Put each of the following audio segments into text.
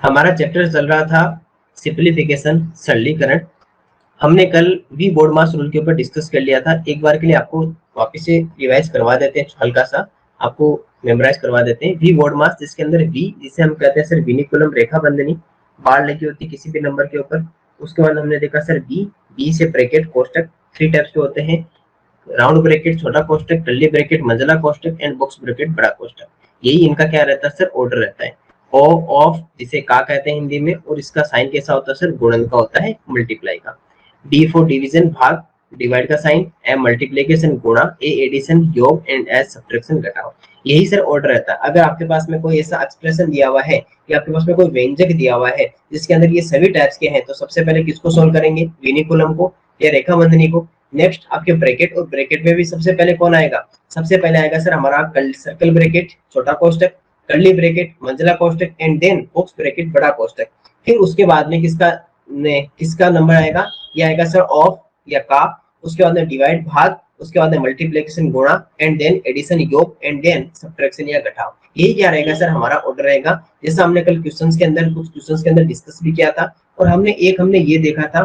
हमारा चैप्टर चल रहा था सिंप्लीफिकेशन, सरलीकरण। हमने कल वी बोर्ड मास रूल के ऊपर डिस्कस कर लिया था। एक बार के लिए आपको वापस से रिवाइज करवा देते हैं, हल्का सा आपको मेमोराइज करवा देते हैं। वी बोर्ड मास, जिसके अंदर वी, जिसे हम कहते हैं सर विनिकुलम रेखा बंधनी, बाढ़ लगी होती है किसी भी नंबर के ऊपर। उसके बाद हमने देखा सर बी, बी से ब्रैकेट कोष्टक, 3 टाइप्स के होते हैं, राउंड ब्रैकेट छोटा कोष्टक, कर्ली ब्रैकेट मंझला कोष्टक एंड बॉक्स ब्रैकेट बड़ा कोष्टक। यही इनका क्या रहता है सर, ऑर्डर रहता है। ओ ऑफ, जिसे का कहते हैं हिंदी में, और इसका साइन कैसा होता है सर, गुणन का होता है, मल्टीप्लाई का। डी फॉर डिवीजन, भाग, डिवाइड का साइन, एम मल्टीप्लीकेशन गुणा, ए एडिशन योग एंड एस सब्ट्रैक्शन घटाओ। यही सर ऑर्डर रहता है। अगर आपके पास में कोई ऐसा एक्सप्रेशन दिया हुआ है या आपके पास में कोई व्यंजक दिया हुआ है जिसके अंदर ये सभी टाइप्स के हैं, तो सबसे पहले किसको सोल्व करेंगे, विनिकुलम को या रेखा बंधनी को। नेक्स्ट आपके ब्रैकेट, और ब्रैकेट में भी सबसे पहले कौन आएगा, सबसे पहले आएगा सर हमारा सर्कल ब्रैकेट छोटा कोष्टक, कर्ली ब्रैकेट मंझला कोष्टक एंड देन बॉक्स ब्रैकेट बड़ा कोष्टक। फिर उसके बाद में किसका नंबर आएगा, ये आएगा सर ऑफ या का। उसके बाद में डिवाइड भाग, उसके बाद में मल्टीप्लिकेशन गुणा एंड देन एडिशन योग एंड देन सब्ट्रैक्शन या घटाव। यही क्या रहेगा सर, हमारा ऑर्डर रहेगा। जैसा हमने कल क्वेश्चंस के अंदर, कुछ क्वेश्चंस के अंदर डिस्कस भी किया था, और हमने ये देखा था,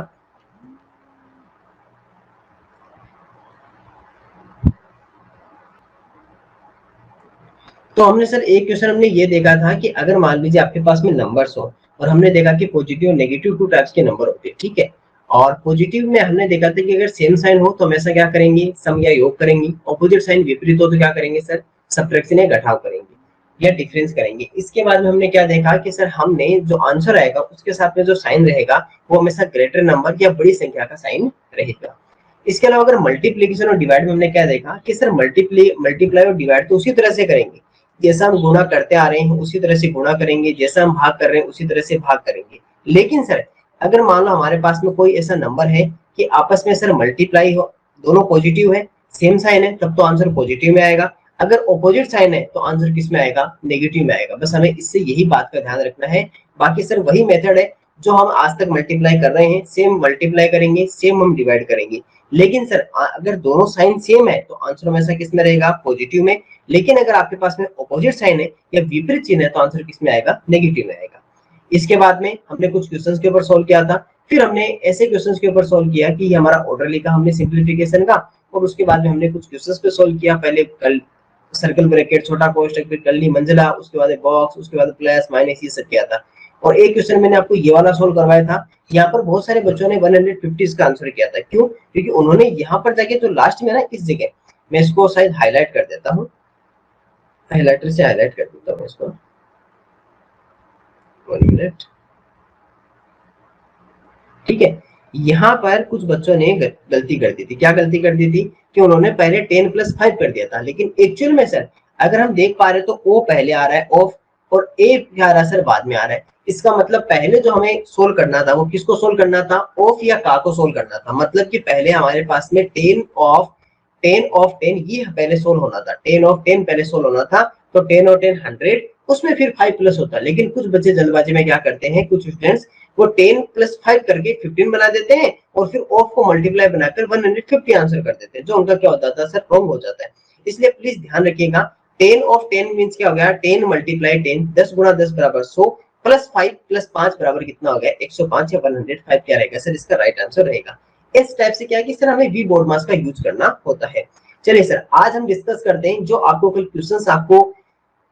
तो हमने सर एक क्वेश्चन हमने ये देखा था कि अगर मान लीजिए आपके पास में नंबर्स हो, और हमने देखा कि पॉजिटिव और नेगेटिव 2 टाइप्स के नंबर होते हैं, ठीक है। और पॉजिटिव में हमने देखा था कि अगर सेम साइन हो तो हमेशा क्या करेंगे, सम या योग करेंगे। ऑपोजिट साइन विपरीत हो तो क्या करेंगे सर, सब्ट्रैक्शन या घटाव करेंगे या डिफरेंस करेंगे। इसके बाद में हमने क्या देखा कि सर हमने जो आंसर आएगा उसके साथ में जो साइन रहेगा वो हमेशा ग्रेटर नंबर या बड़ी संख्या का साइन रहेगा। इसके अलावा अगर मल्टीप्लीकेशन और डिवाइड में हमने क्या देखा कि सर मल्टीप्लाई और डिवाइड तो उसी तरह से करेंगे, जैसा हम गुणा करते आ रहे हैं उसी तरह से गुणा करेंगे, जैसा हम भाग कर रहे हैं उसी तरह से भाग करेंगे। लेकिन सर अगर मान लो हमारे पास में कोई ऐसा नंबर है कि आपस में सर मल्टीप्लाई हो, दोनों पॉजिटिव है, सेम साइन है, तब तो आंसर पॉजिटिव में आएगा। अगर ऑपोजिट साइन है तो आंसर किस में आएगा, नेगेटिव में आएगा। बस हमें इससे यही बात का ध्यान रखना है। बाकी सर वही मेथड है जो हम आज तक मल्टीप्लाई कर रहे हैं, सेम मल्टीप्लाई करेंगे, सेम हम डिवाइड करेंगे। लेकिन सर अगर दोनों साइन सेम है तो आंसर हमेशा किस में रहेगा, पॉजिटिव में। लेकिन अगर आपके पास में ऑपोजिट साइन है या विपरीत चिन्ह है तो आंसर किस में आएगा, नेगेटिव में आएगा। इसके बाद में हमने कुछ क्वेश्चंस के ऊपर सॉल्व किया था। फिर हमने ऐसे क्वेश्चंस के ऊपर सॉल्व किया कि ये हमारा ऑर्डर लिखा हमने सिंप्लीफिकेशन का, और उसके बाद में हमने कुछ क्वेश्चंस पे सॉल्व किया। पहले कल सर्कल ब्रैकेट छोटा कोष्टक, फिर कर्ली मंझला, उसके बाद बॉक्स, उसके बाद प्लस माइनस, ये सब किया था। और एक क्वेश्चन मैंने आपको ये वाला सोल्व करवाया था। यहाँ पर बहुत सारे बच्चों ने 150 का आंसर किया था। क्यों, क्योंकि उन्होंने यहाँ पर जाके जो लास्ट में ना, इस जगह मैं इसको शायद हाईलाइट कर देता हूँ, हाइलाइटर से हाईलाइट कर देता हूँ इसको, 1 मिनट, ठीक है। यहाँ पर कुछ बच्चों ने गलती कर दी थी। क्या गलती कर दी थी कि उन्होंने पहले 10+5 कर दिया था, लेकिन एक्चुअल में सर अगर हम देख पा रहे तो ओ पहले आ रहा है ऑफ, और ए क्या आ रहा है सर, बाद में आ रहा है। इसका मतलब पहले जो हमें सोल्व करना था वो किसको सोल्व करना था, ऑफ या का को सोल्व करना था। मतलब कि पहले हमारे पास में 10 ये पहले सोल्व होना था, 10 पहले सोल्व होना था। तो 10 और 10 100, उसमें फिर 5 प्लस होता है। लेकिन कुछ बच्चे जल्दबाजी में क्या करते हैं, कुछ स्टूडेंट्स वो 10+5 करके 15 बना देते हैं, और फिर ऑफ को मल्टीप्लाई बनाकर 150 आंसर कर देते हैं, जो उनका क्या होता था सर, रॉन्ग हो जाता है। इसलिए प्लीज ध्यान रखिएगा, 10 ऑफ 10 मीन्स क्या हो गया, 10 मल्टीप्लाई 10, 10 गुणा 10 बराबर 100, प्लस 5 प्लस 5 बराबर कितना हो गया, 105 या 105 क्या रहेगा सर, इसका राइट आंसर रहेगा। इस टाइप से क्या है कि सर हमें वी बोर्ड मास का यूज करना होता है। चलिए सर आज हम डिस्कस करते हैं जो आपको कल क्वेश्चंस आपको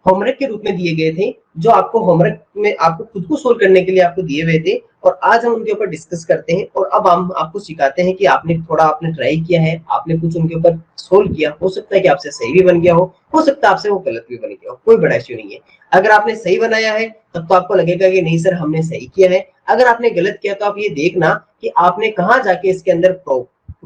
होमवर्क के रूप में दिए गए थे, जो आपको होमवर्क में आपको खुद को सोल्व करने के लिए आपको दिए हुए थे, और आज हम उनके ऊपर डिस्कस करते हैं। और अब हम आपको सिखाते हैं कि आपने ट्राई किया है, आपने कुछ उनके ऊपर सोल्व किया, हो सकता है कि आपसे सही भी बन गया हो सकता है आपसे वो गलत भी बन गया हो, कोई बड़ा इश्यू नहीं है। अगर आपने सही बनाया है तब तो आपको लगेगा कि नहीं सर हमने सही किया है। अगर आपने गलत किया तो आप ये देखना कि आपने कहाँ जाके इसके अंदर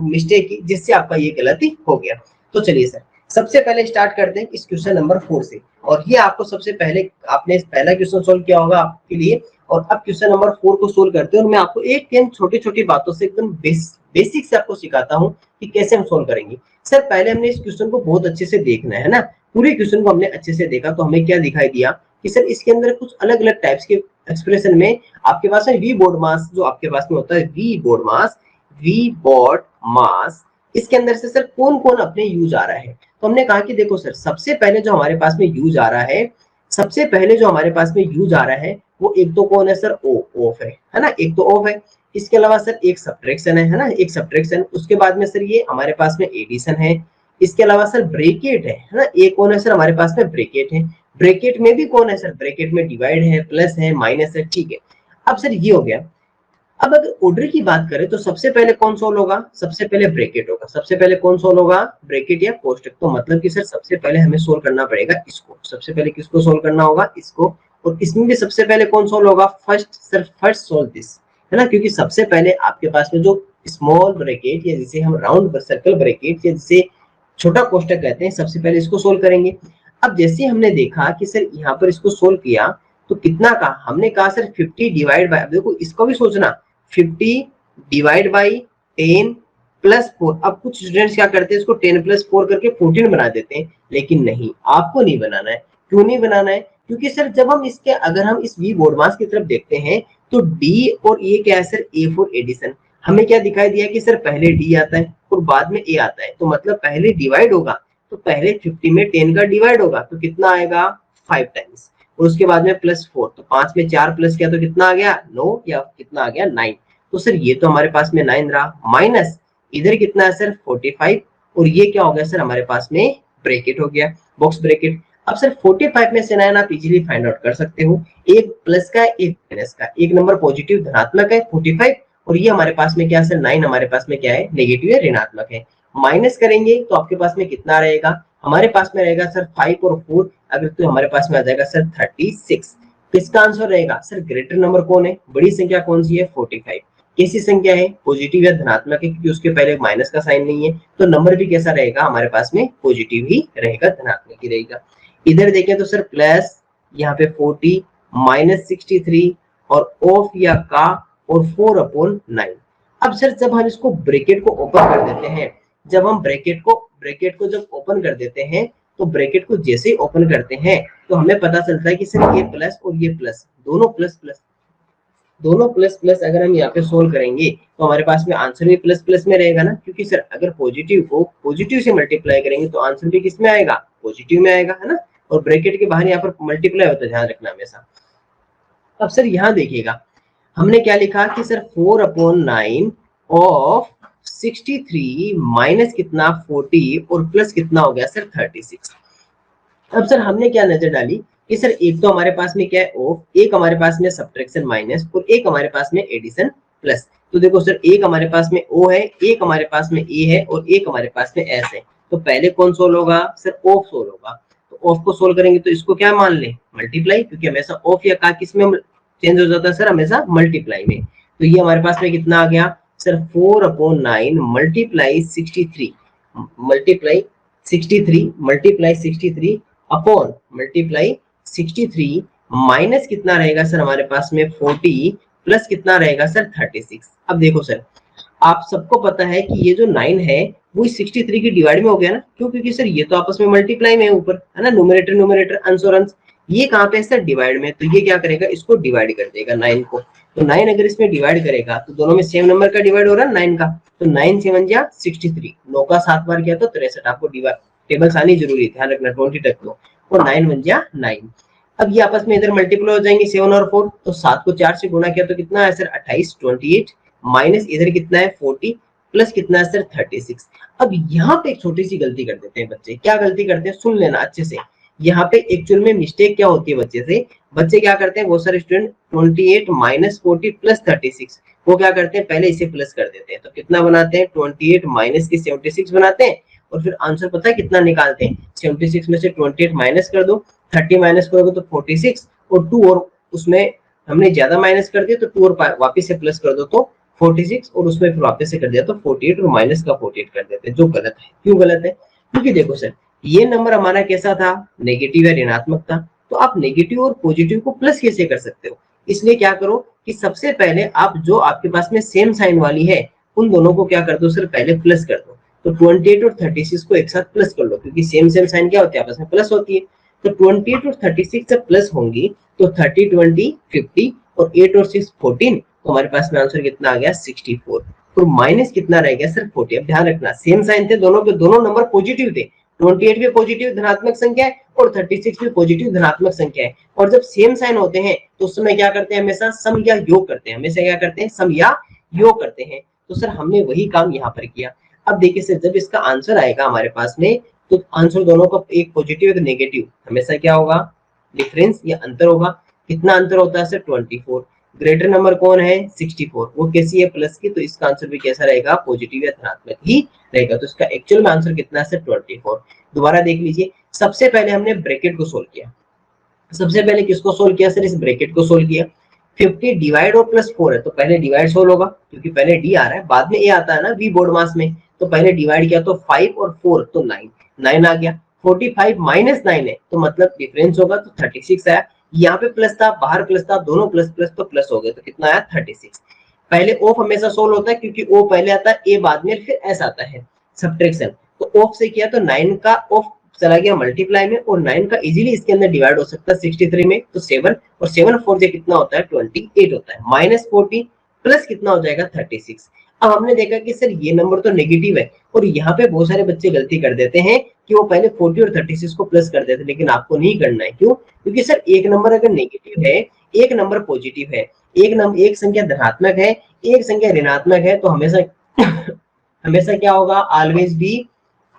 मिस्टेक की जिससे आपका ये गलती हो गया। तो चलिए सर सबसे पहले स्टार्ट करते हैं इस क्वेश्चन नंबर 4 से। और ये आपको सबसे पहले, आपने पहला क्वेश्चन सोल्व किया होगा आपके लिए, और अब क्वेश्चन नंबर 4 को सोल्व करते हैं। और मैं आपको एक छोटी छोटी बातों से एकदम बेसिक से आपको सिखाता हूँ कि कैसे हम सोल्व करेंगे। सर पहले हमने इस क्वेश्चन को बहुत अच्छे से देखना है ना, पूरे क्वेश्चन को हमने अच्छे से देखा तो हमें क्या दिखाई दिया कि सर इसके अंदर कुछ अलग अलग टाइप्स के एक्सप्रेशन में आपके पास है वी बोर्ड मास, जो आपके पास में होता है वी बोर्ड मास, इसके अंदर से सर कौन कौन अपने यूज आ रहा है। तो हमने कहा कि देखो सर सबसे पहले जो हमारे पास में यूज आ रहा है, सबसे पहले जो हमारे पास में यूज आ रहा है वो एक तो कौन है सर, ऑफ है ना, एक तो ऑफ है। इसके अलावा सर एक सब्ट्रैक्शन है ना, एक सब्ट्रैक्शन। उसके बाद में सर ये हमारे पास में एडिशन है। इसके अलावा सर ब्रेकेट है ना, एक कौन है सर हमारे पास में ब्रेकेट है। ब्रेकेट में भी कौन है सर, ब्रेकेट में डिवाइड है, प्लस है, माइनस है, ठीक है। अब सर ये हो गया। अब अगर ऑर्डर की बात करें तो सबसे पहले कौन सोल्व होगा, सबसे पहले ब्रैकेट होगा। सबसे पहले कौन सोल्व होगा, ब्रैकेट या कोष्टक। तो मतलब कि सर सबसे पहले हमें सोल्व करना पड़ेगा इसको, सबसे पहले किसको सोल्व करना होगा, इसको। और इसमें भी सबसे पहले कौन सोल्व होगा, first sir, first solve this, है ना, क्योंकि सबसे पहले आपके पास में जो स्मॉल ब्रैकेट या जिसे हम राउंड सर्कल ब्रैकेट या जिसे छोटा कोष्टक कहते हैं, सबसे पहले इसको सोल्व करेंगे। अब जैसे हमने देखा कि सर यहाँ पर इसको सोल्व किया तो कितना का, हमने कहा सर 50 डिवाइड बाय, देखो इसको भी सोचना, 50 डिवाइड बाई 10 प्लस 4। अब कुछ स्टूडेंट्स क्या करते हैं, इसको 10 प्लस 4 करके 14 बना देते हैं, लेकिन नहीं, आपको नहीं बनाना है। क्यों नहीं बनाना है, क्योंकि सर जब हम इसके, अगर हम इस वी बोर्ड मास की तरफ देखते हैं तो डी और ए क्या है सर, ए फॉर एडिशन। हमें क्या दिखाई दिया कि सर पहले डी आता है और बाद में ए आता है, तो मतलब पहले डिवाइड होगा तो पहले 50 में 10 का डिवाइड होगा तो कितना आएगा, 5 टाइम्स। और उसके बाद में प्लस 4, तो 5 में 4 प्लस किया तो कितना आ गया, 9, या कितना आ गया, 9। तो सर ये तो हमारे पास में 9 रहा, माइनस इधर कितना है सर 45, और ये क्या हो गया सर हमारे पास में ब्रैकेट हो गया, बॉक्स ब्रैकेट। अब सर 45 में से 9 आप इजीली फाइंड आउट कर सकते हो, एक प्लस का एक माइनस का, एक नंबर पॉजिटिव धनात्मक है 45, और ये हमारे पास में क्या है सर 9 हमारे पास में क्या है, नेगेटिव है, ऋणात्मक है। माइनस करेंगे तो आपके पास में कितना रहेगा, हमारे पास में रहेगा सर 5 और 4, अगर तो हमारे पास में आ जाएगा सर 36। किसका आंसर रहेगा सर, ग्रेटर नंबर कौन है, बड़ी संख्या कौन सी है, 45। कैसी संख्या है, पॉजिटिव या धनात्मक है, क्योंकि उसके पहले माइनस का साइन नहीं है, तो नंबर भी कैसा रहेगा हमारे पास में, पॉजिटिव ही रहेगा, धनात्मक ही रहेगा। इधर देखें तो सर प्लस यहाँ पे 40 माइनस 63 और ऑफ या का और 4/9। अब सर जब हम इसको ब्रैकेट को ओपन कर देते हैं, जब हम ब्रैकेट को जब ओपन कर देते हैं, तो ब्रैकेट को जैसे ही ओपन करते हैं तो हमें पता चलता है कि सर ये प्लस और ये प्लस, दोनों प्लस प्लस, दोनों प्लस प्लस अगर हम यहाँ पे सोल्व करेंगे तो हमारे पास में आंसर भी प्लस प्लस में रहेगा ना, क्योंकि सर अगर पॉजिटिव को पॉजिटिव से मल्टीप्लाई करेंगे तो आंसर भी किस में आएगा, पॉजिटिव में आएगा, है ना। और ब्रैकेट के बाहर यहाँ पर मल्टीप्लाई होता है, ध्यान रखना हमेशा। अब सर यहाँ देखिएगा, हमने क्या लिखा कि सर 4/9 ऑफ 63 माइनस कितना 40 और प्लस कितना हो गया सर 36। अब सर हमने क्या नजर डाली कि सर एक तो हमारे पास में क्या है ऑफ, एक हमारे पास में सब्ट्रैक्शन माइनस, और एक हमारे पास में एडिशन प्लस। तो देखो सर एक हमारे पास में ओ है, एक हमारे पास में ए है और एक हमारे पास में एस है। तो पहले कौन सोल्व होगा सर, ऑफ सोल्व होगा। तो ऑफ को सोल्व करेंगे तो इसको क्या मान ले, मल्टीप्लाई, क्योंकि हमेशा ऑफ या का किस में चेंज हो जाता है सर, हमेशा मल्टीप्लाई में। तो ये हमारे पास में कितना आ गया sir, 4/9 multiply 63 multiply 63 upon multiply 63 minus कितना रहेगा सर हमारे पास में 40 प्लस कितना रहेगा सर 36। अब देखो सर आप सबको पता है कि ये जो 9 है वो 63 की डिवाइड में हो गया ना, क्यों, क्योंकि सर ये तो आपस में मल्टीप्लाई में है ऊपर, है ना, न्यूमरेटर न्यूमरेटर अंश और अंश। ये कहाँ पे है सर, डिवाइड में, तो ये क्या करेगा, इसको डिवाइड कर देगा 9 को। तो 9 अगर इसमें डिवाइड करेगा तो दोनों में सेम नंबर का डिवाइड हो रहा है 9 का, तो 9 7 जा 63, 9 का 7 बार किया तो 63। आपको टेबल्स आनी जरूरी है, ध्यान रखना 20 तक तो, और 9 1 जा 9। अब ये आपस में इधर मल्टीप्लाई हो जाएंगे 7 और 4, तो 7 को 4 से गुणा किया तो कितना है सर 28 28 माइनस इधर कितना है 40 प्लस कितना है सर 36। अब यहाँ पे एक छोटी सी गलती कर देते हैं बच्चे, क्या गलती करते हैं सुन लेना अच्छे से। यहाँ पे एक्चुअल में मिस्टेक क्या होती है बच्चे से, बच्चे क्या करते हैं, वो सारे स्टूडेंट 28 माइनस 40 प्लस 36 वो क्या करते हैं, पहले इसे प्लस कर देते हैं। तो कितना बनाते हैं 28 माइनस की 76 बनाते हैं, और फिर आंसर पता है कितना निकालते हैं, 76 में से 28 माइनस कर दो, 30 माइनस करोगे तो 46, और 2 और उसमें हमने ज्यादा माइनस कर दिया तो 2 और वापिस से प्लस कर दो तो 46, और उसमें फिर वापस से कर दिया तो 48 और माइनस का 48 कर देते हैं, जो गलत है। क्यों गलत है, क्योंकि देखो सर ये नंबर हमारा कैसा था, नेगेटिव या ऋणात्मक था, तो आप नेगेटिव और पॉजिटिव को प्लस कैसे कर सकते हो। इसलिए क्या करो कि सबसे पहले आप जो आपके पास में सेम साइन वाली है उन दोनों को क्या कर दो सर, पहले प्लस कर दो। तो 28 और 36 को एक साथ प्लस कर लो, क्योंकि सेम सेम साइन क्या होती है, आपस में प्लस होती है। तो 28 और 36 जब प्लस होंगी तो 30 20 50 और 8 और 6 14, तो हमारे पास में आंसर कितना आ गया 64, और माइनस कितना रह गया सर 40। अब ध्यान रखना सेम साइन थे दोनों के, दोनों नंबर पॉजिटिव थे, 28 भी पॉजिटिव धनात्मक संख्या है और 36 भी पॉजिटिव धनात्मक संख्या है। और जब सेम साइन होते हैं तो उस समय क्या करते हैं, हमेशा सम या योग करते हैं, हमेशा क्या करते हैं, सम या योग करते हैं। तो सर हमने वही काम यहाँ पर किया। अब देखिए सर, जब इसका आंसर आएगा हमारे पास में, तो आंसर दोनों का एक पॉजिटिव एक नेगेटिव, हमेशा क्या होगा, डिफरेंस या अंतर होगा। कितना अंतर होता है सर, 24। ग्रेटर नंबर कौन है, 64, वो कैसी है, प्लस की, तो इसका आंसर भी कैसा रहेगा, पॉजिटिव या धनात्मक ही रहेगा। तो इसका एक्चुअल में आंसर कितना है सर, 24। दोबारा देख लीजिए, सबसे पहले हमने ब्रैकेट को सोल्व किया। सबसे पहले किसको सोल्व किया सर, इस ब्रैकेट को सोल्व किया। 50 डिवाइड और प्लस 4 है, तो पहले डिवाइड सोल्व होगा, क्योंकि पहले डी आ रहा है, बाद में ए आता है ना वी बोर्ड मास में। तो पहले डिवाइड किया तो 5 और 4 तो 9 आ गया। 45 माइनस 9 है, तो मतलब डिफरेंस होगा, तो 36 आया। यहाँ पे प्लस था, बाहर प्लस था, दोनों प्लस प्लस तो प्लस हो गए, तो कितना आया, 36। पहले ऑफ हमेशा सोल्व होता है, क्योंकि ओ पहले आता है, ए बाद में, फिर एस आता है, सब्ट्रैक्शन। तो ऑफ से किया तो 9 का ऑफ चला गया मल्टीप्लाई में, और 9 का इजीली इसके अंदर डिवाइड हो सकता है 63 में, तो 7, और 7 4 से कितना होता है, 28 होता है। माइनस 40 प्लस कितना हो जाएगा, 36। अब हमने देखा कि सर ये नंबर तो नेगेटिव है, और यहाँ पे बहुत सारे बच्चे गलती कर देते हैं कि वो पहले 40 और 36 को प्लस कर देते हैं, लेकिन आपको नहीं करना है। क्यों? क्योंकि सर एक नंबर अगर नेगेटिव है, एक नंबर पॉजिटिव है, एक संख्या धनात्मक है, एक संख्या ऋणात्मक है, तो हमेशा हमेशा क्या होगा, ऑलवेज भी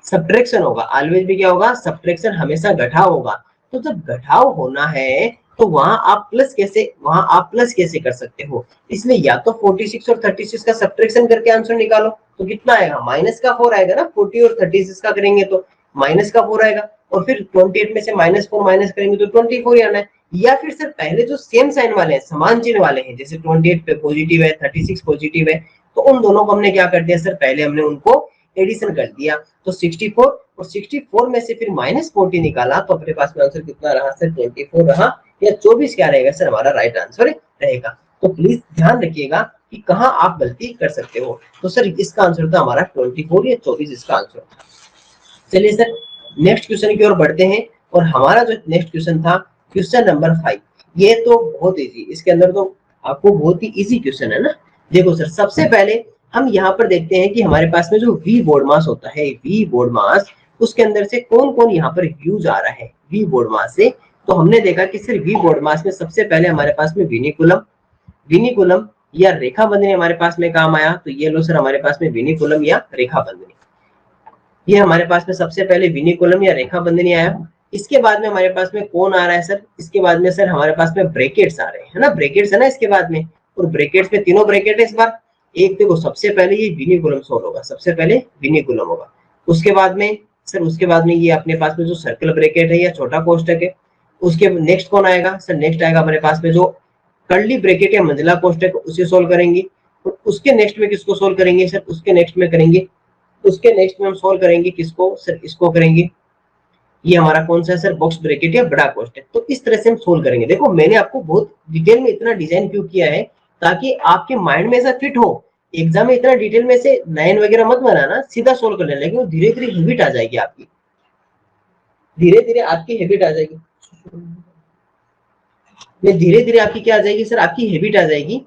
सब्ट्रैक्शन होगा। ऑलवेज भी क्या होगा, सब्ट्रैक्शन, हमेशा घटाव होगा। तो जब घटाव होना है तो वहां आप प्लस कैसे कर सकते हो, इसलिए या तो 46 और 36 का सब्ट्रैक्शन करके आंसर निकालो, तो कितना आएगा, माइनस का 4 आएगा ना। 40 और 36 का करेंगे तो माइनस का 4 आएगा, और फिर 28 में से -4 माइनस करेंगे तो 24 ही आना है। या फिर सर पहले जो सेम साइन वाले हैं, समान चिन्ह वाले हैं, जैसे 28 पे पॉजिटिव है, 36 पॉजिटिव है, तो उन दोनों को हमने क्या कर दिया सर, पहले हमने उनको एडिशन कर दिया। तो 64 और 64 में से फिर -40 निकाला, तो अपने पास में आंसर कितना रहा सर, 24 रहा, या 24 क्या रहेगा सर, हमारा राइट आंसर रहेगा। तो प्लीज ध्यान रखिएगा कि कहाँ आप गलती कर सकते हो। तो सर इसका आंसर था हमारा 24 या 24 इसका आंसर था। चलिए सर नेक्स्ट क्वेश्चन की ओर बढ़ते हैं, और हमारा जो नेक्स्ट क्वेश्चन था, क्वेश्चन नंबर 5, ये तो बहुत इजी, इसके अंदर तो आपको बहुत ही इजी क्वेश्चन है ना। देखो सर, सबसे पहले हम यहाँ पर देखते हैं कि हमारे पास में जो वी बोर्ड मास होता है, वी बोर्ड मास, उसके अंदर से कौन कौन यहाँ पर यूज आ रहा है वी बोर्ड मास से। तो हमने देखा कि सिर्फ वी बोर्ड मास में सबसे पहले हमारे पास में विनिकुलम या रेखा बंधनी हमारे पास में काम आया। तो ये लो सर, हमारे पास में विनिकुलम या रेखा बंधनी, ये हमारे पास में सबसे पहले विनिकुलम या रेखा बंधनी आया। इसके बाद में हमारे पास में कौन आ रहा है सर, इसके बाद में सर हमारे पास में ब्रैकेट्स आ रहे हैं, है ना, ब्रैकेट्स है ना इसके बाद में। और ब्रैकेट्स में तीनों ब्रैकेट है इस बार। एक देखो, सबसे पहले ये विनिकुलम सोल्व होगा, सबसे पहले विनिकुलम होगा। उसके बाद में सर, उसके बाद में ये अपने पास में जो सर्कल ब्रैकेट है या छोटा कोष्टक है, उसके नेक्स्ट कौन आएगा सर, नेक्स्ट आएगा हमारे पास में जो कर्ली ब्रैकेट या मंझला कोष्टक, उसे सोल्व करेंगे। उसके नेक्स्ट में किसको सोल्व करेंगे सर, उसके नेक्स्ट में करेंगे, उसके नेक्स्ट में हम सोल्व करेंगे किसको सर, इसको करेंगे। ये हमारा कौन सा है सर, बॉक्स ब्रैकेट या बड़ा कोष्टक। तो इस तरह से हम सोल्व करेंगे। देखो मैंने आपको बहुत डिटेल में इतना डिजाइन क्यों किया है, ताकि आपके माइंड में ऐसा फिट हो। एग्जाम में इतना डिटेल में से लाइन वगैरह मत बनाना, सीधा सोल्व कर लेना, लेकिन धीरे धीरे हैबिट आ जाएगी आपकी, धीरे धीरे आपकी हैबिट आ जाएगी। धीरे धीरे आपकी क्या आ जाएगी सर, आपकी हैबिट आ जाएगी,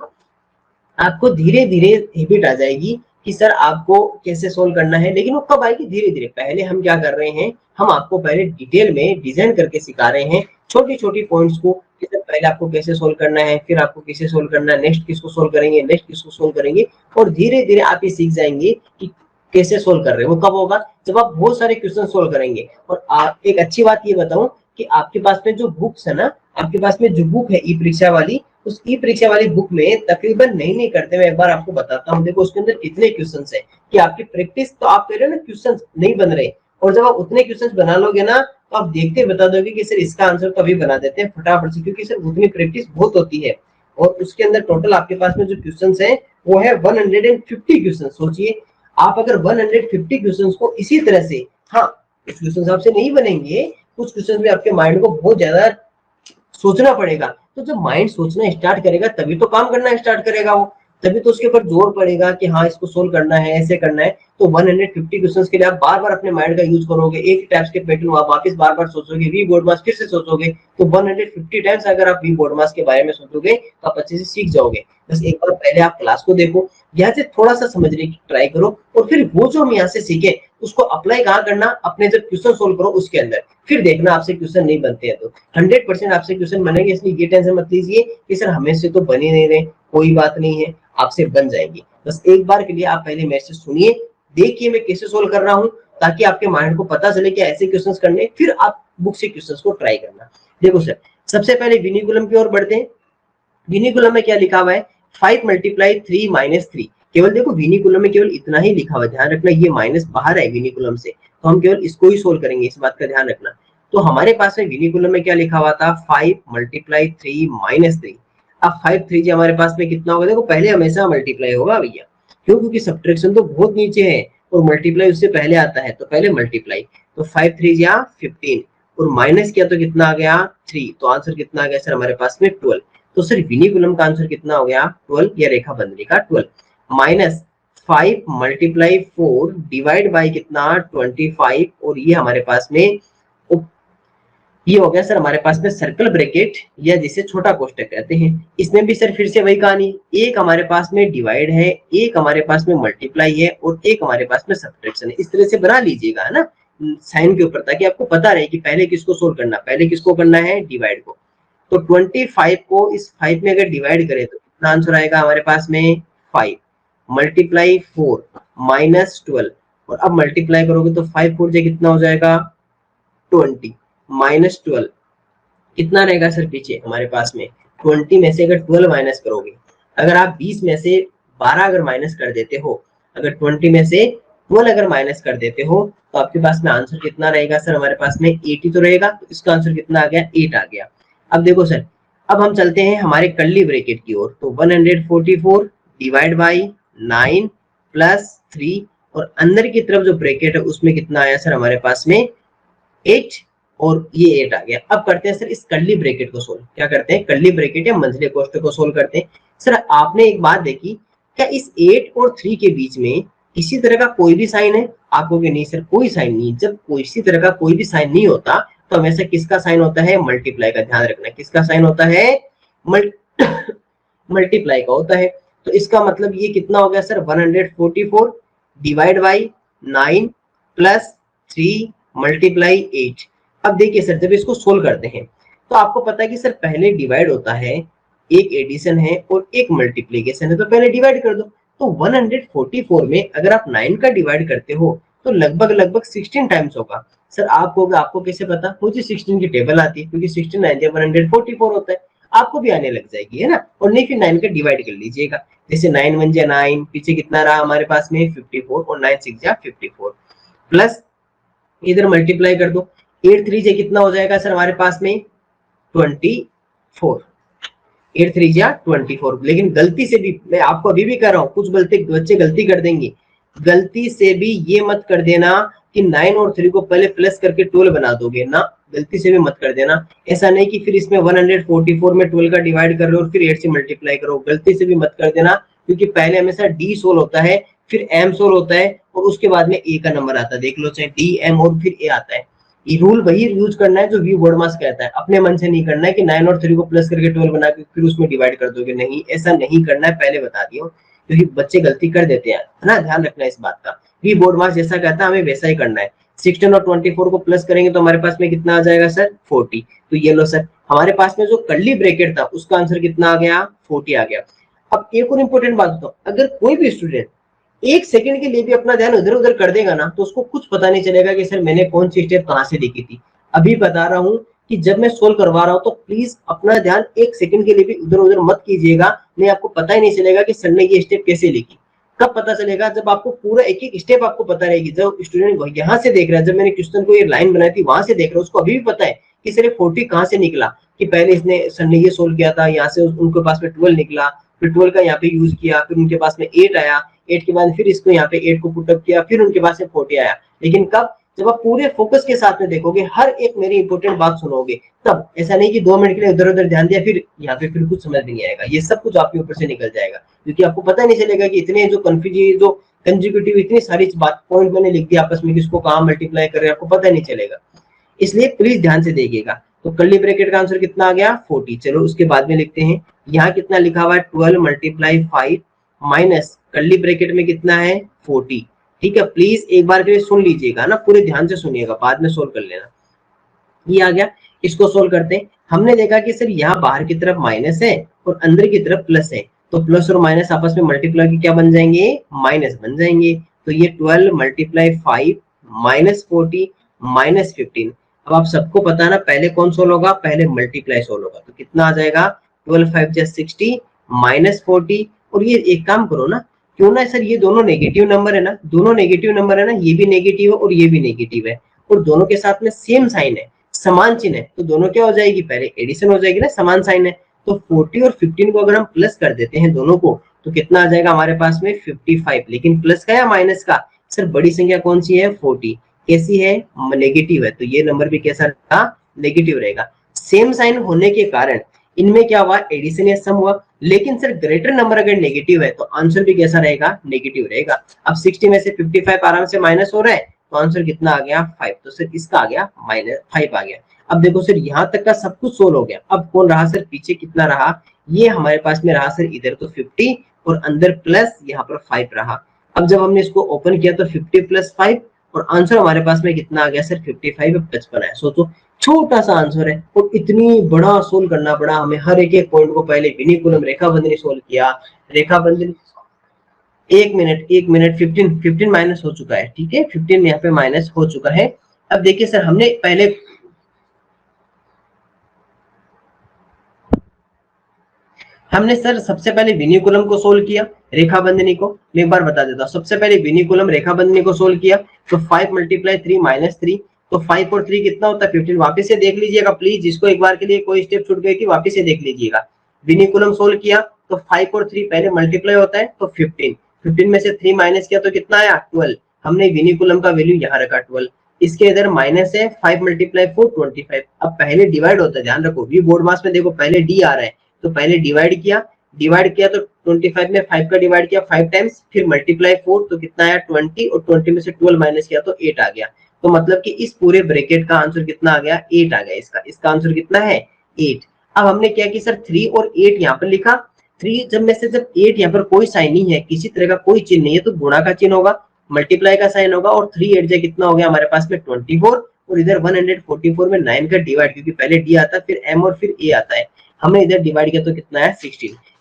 आपको धीरे धीरे हैबिट आ जाएगी कि सर आपको कैसे सोल्व करना है। लेकिन वो कब आएगी, धीरे धीरे। पहले हम क्या कर रहे हैं, हम आपको पहले डिटेल में डिजाइन करके सिखा रहे हैं छोटी छोटी पॉइंट्स को, कि सर पहले आपको कैसे सोल्व करना है, फिर आपको कैसे सोल्व करना है, नेक्स्ट किसको सोल्व करेंगे, नेक्स्ट किसको सोल्व करेंगे, और धीरे धीरे आप ये सीख जाएंगे कि कैसे सोल्व कर रहे हैं। वो कब होगा, जब आप बहुत सारे क्वेश्चन सोल्व करेंगे। और आप एक अच्छी बात ये बताऊं कि आपके पास में जो बुक्स है ना, आपके पास में जो बुक है ई परीक्षा वाली, उस ई परीक्षा वाली बुक में तकरीबन नहीं करते, मैं एक बार आपको बताता हूँ। देखो उसके अंदर कितने क्वेश्चंस है कि आपकी प्रैक्टिस तो आप कर रहे हो ना, क्वेश्चंस नहीं बन रहे, और जब आप उतने क्वेश्चंस बना लोगे ना, तो आप देखते बता दोगे कि सर इसका आंसर तो अभी बना देते हैं फटाफट से, क्योंकि सर उतनी प्रैक्टिस बहुत होती है। और उसके अंदर टोटल आपके पास में जो क्वेश्चंस है वो है 150 क्वेश्चन। सोचिए आप अगर 150 क्वेश्चन को इसी तरह से, हाँ कुछ क्वेश्चन आपसे नहीं बनेंगे, कुछ क्वेश्चन में आपके माइंड को बहुत ज्यादा सोचना पड़ेगा। तो जब माइंड सोचना स्टार्ट करेगा तभी तो काम करना स्टार्ट करेगा वो, तभी तो उसके ऊपर जोर पड़ेगा कि हाँ इसको सोल्व करना है, ऐसे करना है। तो 150 क्वेश्चंस के लिए आप बार बार अपने माइंड का यूज करोगे, एक टाइप्स के पैटर्न आप वापस बार बार सोचोगे, वी बोर्ड मास फिर से सोचोगे, तो 150 टाइम्स अगर आप वी बोर्ड मास के बारे में सोचोगे तो आप अच्छे से सीख जाओगे। बस एक बार पहले आप क्लास को देखो, यहाँ से थोड़ा सा समझने की ट्राई करो, और फिर वो जो हम यहाँ से सीखे उसको अप्लाई कहाँ करना, अपने जब क्वेश्चन सोल्व करो उसके अंदर, फिर देखना आपसे क्वेश्चन नहीं बनते हैं तो 100% आपसे क्वेश्चन बनेंगे। इसलिए ये टेंशन मत लीजिए कि सर हमें से तो बने नहीं रहे, कोई बात नहीं है, आपसे बन जाएंगे। बस एक बार के लिए आप पहले मेरे से सुनिए, देखिए मैं कैसे सोल्व कर रहा हूँ, ताकि आपके माइंड को पता चले कि ऐसे क्वेश्चंस करने, फिर आप बुक से क्वेश्चंस को ट्राई करना। देखो सर, सबसे पहले विनिकुलम की ओर बढ़ते हैं। विनिकुलम में क्या लिखा हुआ है, 5 × 3 - 3। केवल देखो विनिकुलम में केवल इतना ही लिखा हुआ है, ध्यान रखना ये माइनस बाहर है विनिकुलम से, तो हम केवल इसको ही सोल्व करेंगे, इस बात का ध्यान रखना। तो हमारे पास में विनिकुलम में क्या लिखा हुआ था, 5 × 3 - 3। अब 5 3 हमारे पास में कितना होगा, देखो पहले हमेशा मल्टीप्लाई होगा भैया, क्यों, क्योंकि सब्ट्रैक्शन तो बहुत नीचे है और मल्टीप्लाई उससे पहले आता है, तो पहले मल्टीप्लाई। तो 5 3 15 और माइनस किया तो कितना आ गया 3, तो आंसर कितना आ गया सर हमारे पास में 12। तो सर विनिकुलम का आंसर कितना हो गया 12, या रेखा बंधनी का 12, माइनस 5 × 4 डिवाइड बाई कितना 25, और ये हमारे पास में ये हो गया सर हमारे पास में सर्कल ब्रैकेट, या जिसे छोटा कोष्टक कहते हैं। इसमें भी सर फिर से वही कहानी, एक हमारे पास में डिवाइड है, एक हमारे पास में मल्टीप्लाई है, और एक हमारे पास में सब्ट्रैक्शन है। इस तरह से बना लीजिएगा, है ना, साइन के ऊपर, ताकि आपको पता रहे कि पहले किसको सोल्व करना, पहले किसको करना है, डिवाइड को। तो 25 को इस 5 में अगर डिवाइड करें तो कितना आंसर आएगा हमारे पास में 5 × 4 -12, और अब मल्टीप्लाई करोगे तो 5 4 से कितना हो जाएगा 20 -12, कितना रहेगा सर पीछे हमारे पास में 20 में से अगर 12 माइनस करोगे, अगर आप 20 में से 12 अगर माइनस कर देते हो, अगर 20 में से 12 अगर माइनस कर देते हो, तो आपके पास में आंसर कितना रहेगा सर हमारे पास में 80 तो रहेगा, तो इसका आंसर कितना आ गया 8 आ गया। अब देखो सर, अब हम चलते हैं हमारे कर्ली ब्रैकेट की ओर, तो 144 डिवाइड बाई 9 प्लस 3, और अंदर की तरफ जो ब्रैकेट है उसमें कितना आया सर हमारे पास में 8, और ये 8 आ गया। अब करते हैं सर इस कर्ली ब्रैकेट को सोल्व, क्या करते हैं, कर्ली ब्रैकेट या मंझले कोष्ठक को सोल्व करते हैं। सर आपने एक बात देखी, क्या इस 8 और 3 के बीच में किसी तरह का कोई भी साइन है, आप कहोगे नहीं सर कोई साइन नहीं। जब किसी तरह का कोई भी साइन नहीं होता तो हमेशा किसका साइन होता है, मल्टीप्लाई का, ध्यान रखना किसका साइन होता है, मल्टीप्लाई का होता है। तो इसका मतलब ये कितना हो गया sir 144 divide by 9 plus 3 multiply 8। अब देखिए सर जब इसको सोल्व करते हैं तो आपको पता है कि सर पहले डिवाइड होता है, एक एडिशन है और एक मल्टीप्लीकेशन है, तो पहले डिवाइड कर दो। तो 144 में अगर आप 9 का डिवाइड करते हो तो लगभग 16 टाइम्स होगा। सर आपको कैसे पता, मुझे 16 की टेबल आती है, क्योंकि 16 9 144 होता है, आपको भी आने लग जाएगी, है ना। और नहीं फिर 9 का डिवाइड कर लीजिएगा, जैसे 9 1 जा 9, पीछे कितना रहा हमारे पास में 54, और 9 6 जा 54, प्लस इधर मल्टीप्लाई कर दो, 8 3 से कितना हो जाएगा सर हमारे पास में 24, 8 3 जा 24। लेकिन गलती से भी, मैं आपको अभी भी कर रहा हूँ, कुछ बच्चे गलती कर देंगे, गलती से भी ये मत कर देना कि 9 और 3 को पहले प्लस करके 12 बना दोगे ना, गलती से भी मत कर देना। ऐसा नहीं कि फिर इसमें 144 में 12 का डिवाइड कर लो और फिर 8 से मल्टीप्लाई करो, गलती से भी मत कर देना, क्योंकि पहले हमेशा डी सोल्व होता है, फिर एम सोल्व होता है, और उसके बाद में ए का नंबर आता है, देख लो चाहे डी एम और फिर ए आता है। ये रूल वही यूज करना है जो वी बोर्ड मास कहता है, अपने मन से नहीं करना है कि 9 और 3 को प्लस करके 12 बना के फिर उसमें डिवाइड कर दोगे, नहीं ऐसा नहीं करना है, पहले बता दियो, क्योंकि बच्चे गलती कर देते हैं, है ना, ध्यान रखना इस बात का। वी बोर्ड मास जैसा कहता है हमें वैसा ही करना है। 16 और 24 को प्लस करेंगे तो हमारे पास में कितना आ जाएगा सर 40। तो ये लो सर हमारे पास में जो कर्ली ब्रैकेट था उसका आंसर कितना आ गया 40 आ गया। अब एक और इंपॉर्टेंट बात बताओ, अगर कोई भी स्टूडेंट एक सेकंड के लिए भी अपना ध्यान इधर उधर कर देगा ना, तो उसको कुछ पता नहीं चलेगा कि सर मैंने कौन सी स्टेप कहां से लिखी थी। अभी बता रहा हूं कि जब मैं सोल्व करवा रहा हूं तो प्लीज अपना ध्यान एक सेकंड के लिए भी इधर उधर मत कीजिएगा, नहीं आपको पता ही नहीं चलेगा कि सर ने ये स्टेप कैसे लिखी। कब पता चलेगा, जब आपको पूरा एक एक स्टेप आपको पता रहेगी। जब स्टूडेंट यहाँ से देख रहा है, जब मैंने क्वेश्चन को ये लाइन बनाई थी वहां से देख रहा है, उसको अभी भी पता है कि सर 40 कहां से निकला, कि पहले इसने सर ने ये सोल्व किया था, यहाँ से उनके पास में 12 निकला, फिर 12 का यहाँ पे यूज किया, फिर उनके पास में 8 आया, 8 के बाद फिर इसको यहाँ पे 8 को पुटअप किया, फिर उनके पास में 40 आया। लेकिन कब, जब आप पूरे फोकस के साथ में देखोगे, हर एक मेरी इंपॉर्टेंट बात सुनोगे, तब ऐसा नहीं कि 2 मिनट के लिए इधर उधर ध्यान दिया फिर यहाँ पे फिर कुछ समझ नहीं आएगा, ये सब कुछ आपके ऊपर से निकल जाएगा, क्योंकि आपको पता नहीं चलेगा कि इतने जो कंफ्यूज जो कंजिक्यूटिव इतनी सारी बात पॉइंट मैंने लिख दिया आपस में, किसको कहाँ मल्टीप्लाई कर रहे हैं आपको पता नहीं चलेगा। इसलिए प्लीज ध्यान से देखिएगा। तो कर्ली ब्रैकेट का आंसर कितना आ गया 40। चलो उसके बाद में लिखते हैं, यहाँ कितना लिखा हुआ है 12 मल्टीप्लाई 5 माइनस कर्ली ब्रैकेट में कितना है 40। ठीक है, प्लीज एक बार के लिए सुन लीजिएगा ना, पूरे ध्यान से सुनिएगा, बाद में सोल्व कर लेना। ये आ गया, इसको सोल्व करते हैं। हमने देखा कि सर यहाँ बाहर की तरफ माइनस है और अंदर की तरफ प्लस है, तो प्लस और माइनस आपस में मल्टीप्लाई के क्या बन जाएंगे, माइनस बन जाएंगे। तो ये 12 मल्टीप्लाई 5 माइनस 40 माइनस 15। अब आप सबको पता ना पहले कौन सोल्व होगा, पहले मल्टीप्लाई सोल्व होगा, तो कितना आ जाएगा 12 5 60 माइनस 40। और ये एक काम करो ना, क्यों ना सर ये दोनों नेगेटिव नंबर है ना, दोनों नेगेटिव नंबर है ना, ये भी नेगेटिव है और ये भी नेगेटिव है, और दोनों के साथ में सेम साइन है, समान चिन्ह है, तो दोनों क्या हो जाएगी, पहले एडिशन हो जाएगी ना, समान साइन है। तो 40 और 15 को अगर हम प्लस कर देते हैं दोनों को, तो कितना आ जाएगा हमारे पास में 55। लेकिन प्लस का या माइनस का, सर बड़ी संख्या कौन सी है 40, कैसी है नेगेटिव है, तो ये नंबर भी कैसा रहेगा, नेगेटिव रहेगा। सेम साइन होने के कारण इनमें क्या हुआ, एडिशन या सम हुआ। लेकिन सर ग्रेटर नंबर अगर नेगेटिव है तो आंसर भी कैसा रहेगा, नेगेटिव रहेगा। अब 60 में से 55 आराम से माइनस हो रहा है, तो आंसर कितना आ गया 5, तो सर इसका आ गया -5 आ गया। अब देखो सर यहाँ तक का सब कुछ सोल्व हो गया, अब कौन रहा सर पीछे कितना रहा, ये हमारे पास में रहा सर इधर तो 50 और अंदर प्लस यहाँ पर 5 रहा। अब जब हमने इसको ओपन किया तो 50 प्लस 5 और आंसर हमारे पास में कितना आ गया सर 55 और 55 है। सोचो छोटा सा आंसर है और इतनी बड़ा सोल्व करना पड़ा हमें, हर एक पॉइंट को पहले विनिकुलम रेखाबंधनी सोल्व किया, रेखाबंधनी 1 मिनट 15 माइनस हो चुका है, ठीक है 15 यहाँ पे माइनस हो चुका है। अब देखिए सर हमने सर सबसे पहले विनिकुलम को सोल्व किया, रेखाबंधनी को मैं एक बार बता देता हूँ। सबसे पहले विनिकुलम रेखाबंधनी को सोल्व किया, तो 5 मल्टीप्लाई 3 माइनस 3, तो 5 और 3 कितना होता है 15। वापिस से देख लीजिएगा प्लीज, जिसको एक बार के लिए कोई स्टेप छूट गई थी वापिस से देख लीजिएगा। विनिकुलम सोल्व किया तो 5 और 3 पहले मल्टीप्लाई होता है, तो 15 में से 3 माइनस किया तो कितना आया 12। हमने विनिकुलम का वैल्यू यहाँ रखा 12, इसके इधर माइनस है 5 मल्टीप्लाई 4 25। अब पहले डिवाइड होता है, ध्यान रखो, वी बोर्ड मास में देखो पहले डी आ रहा है, तो पहले डिवाइड किया तो 25 में 5 का डिवाइड किया 5 टाइम्स, फिर मल्टीप्लाई 4 तो कितना आया 20, और 20 में से 12 माइनस किया तो 8 आ गया। तो मतलब कि इस पूरे ब्रैकेट का आंसर कितना आ गया 8 आ गया, इसका आंसर कितना है 8। अब हमने क्या कि सर 3 और 8 यहाँ पर लिखा, 3 जब 8 यहाँ पर कोई साइन नहीं है, किसी तरह का कोई चिन्ह नहीं है, तो गुणा का चिन्ह होगा, मल्टीप्लाई का साइन होगा, और 3 8 कितना हो गया हमारे पास में 24, और इधर 144 में 9 का डिवाइड, क्योंकि पहले डी आता है फिर एम और फिर ए आता है, हमने इधर डिवाइड किया तो कितना है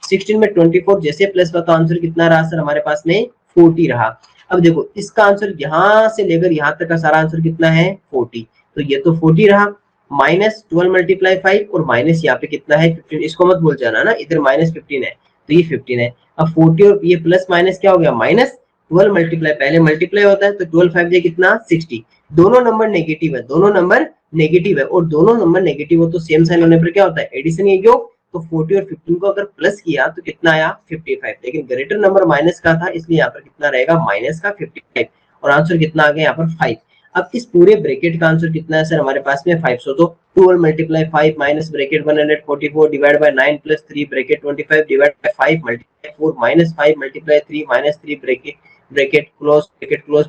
16 में 24 जैसे प्लस हुआ तो आंसर कितना रहा सर हमारे पास में 40 रहा। अब देखो इसका आंसर यहाँ से लेकर यहाँ तक का सारा आंसर कितना है 40, तो ये तो 40 रहा, माइनस 12 मल्टीप्लाई 5 और माइनस यहाँ पे कितना है 15, इसको मत भूल जाना ना, इधर -15 है तो ये 15 है। अब 40 और ये प्लस माइनस क्या हो गया माइनस, 12 मल्टीप्लाई पहले मल्टीप्लाई होता है तो 12 5 कितना 60। दोनों नंबर नेगेटिव है, दोनों नंबर नेगेटिव है, और दोनों नंबर नेगेटिव हो तो सेम साइन होने पर क्या होता है एडिशन या योग। तो 40 और 15 को अगर प्लस किया तो कितना आया 55, लेकिन ग्रेटर नंबर माइनस का था इसलिए यहाँ पर कितना रहेगा माइनस का 55, और आंसर कितना आ गया यहाँ पर 5। अब इस पूरे ब्रैकेट का आंसर कितना है सर हमारे पास में 500, तो 12 multiply 5 minus bracket 144 divide by 9 plus 3 bracket 25 divide by 5 multiply 4 minus 5 multiply 3 minus 3 bracket close,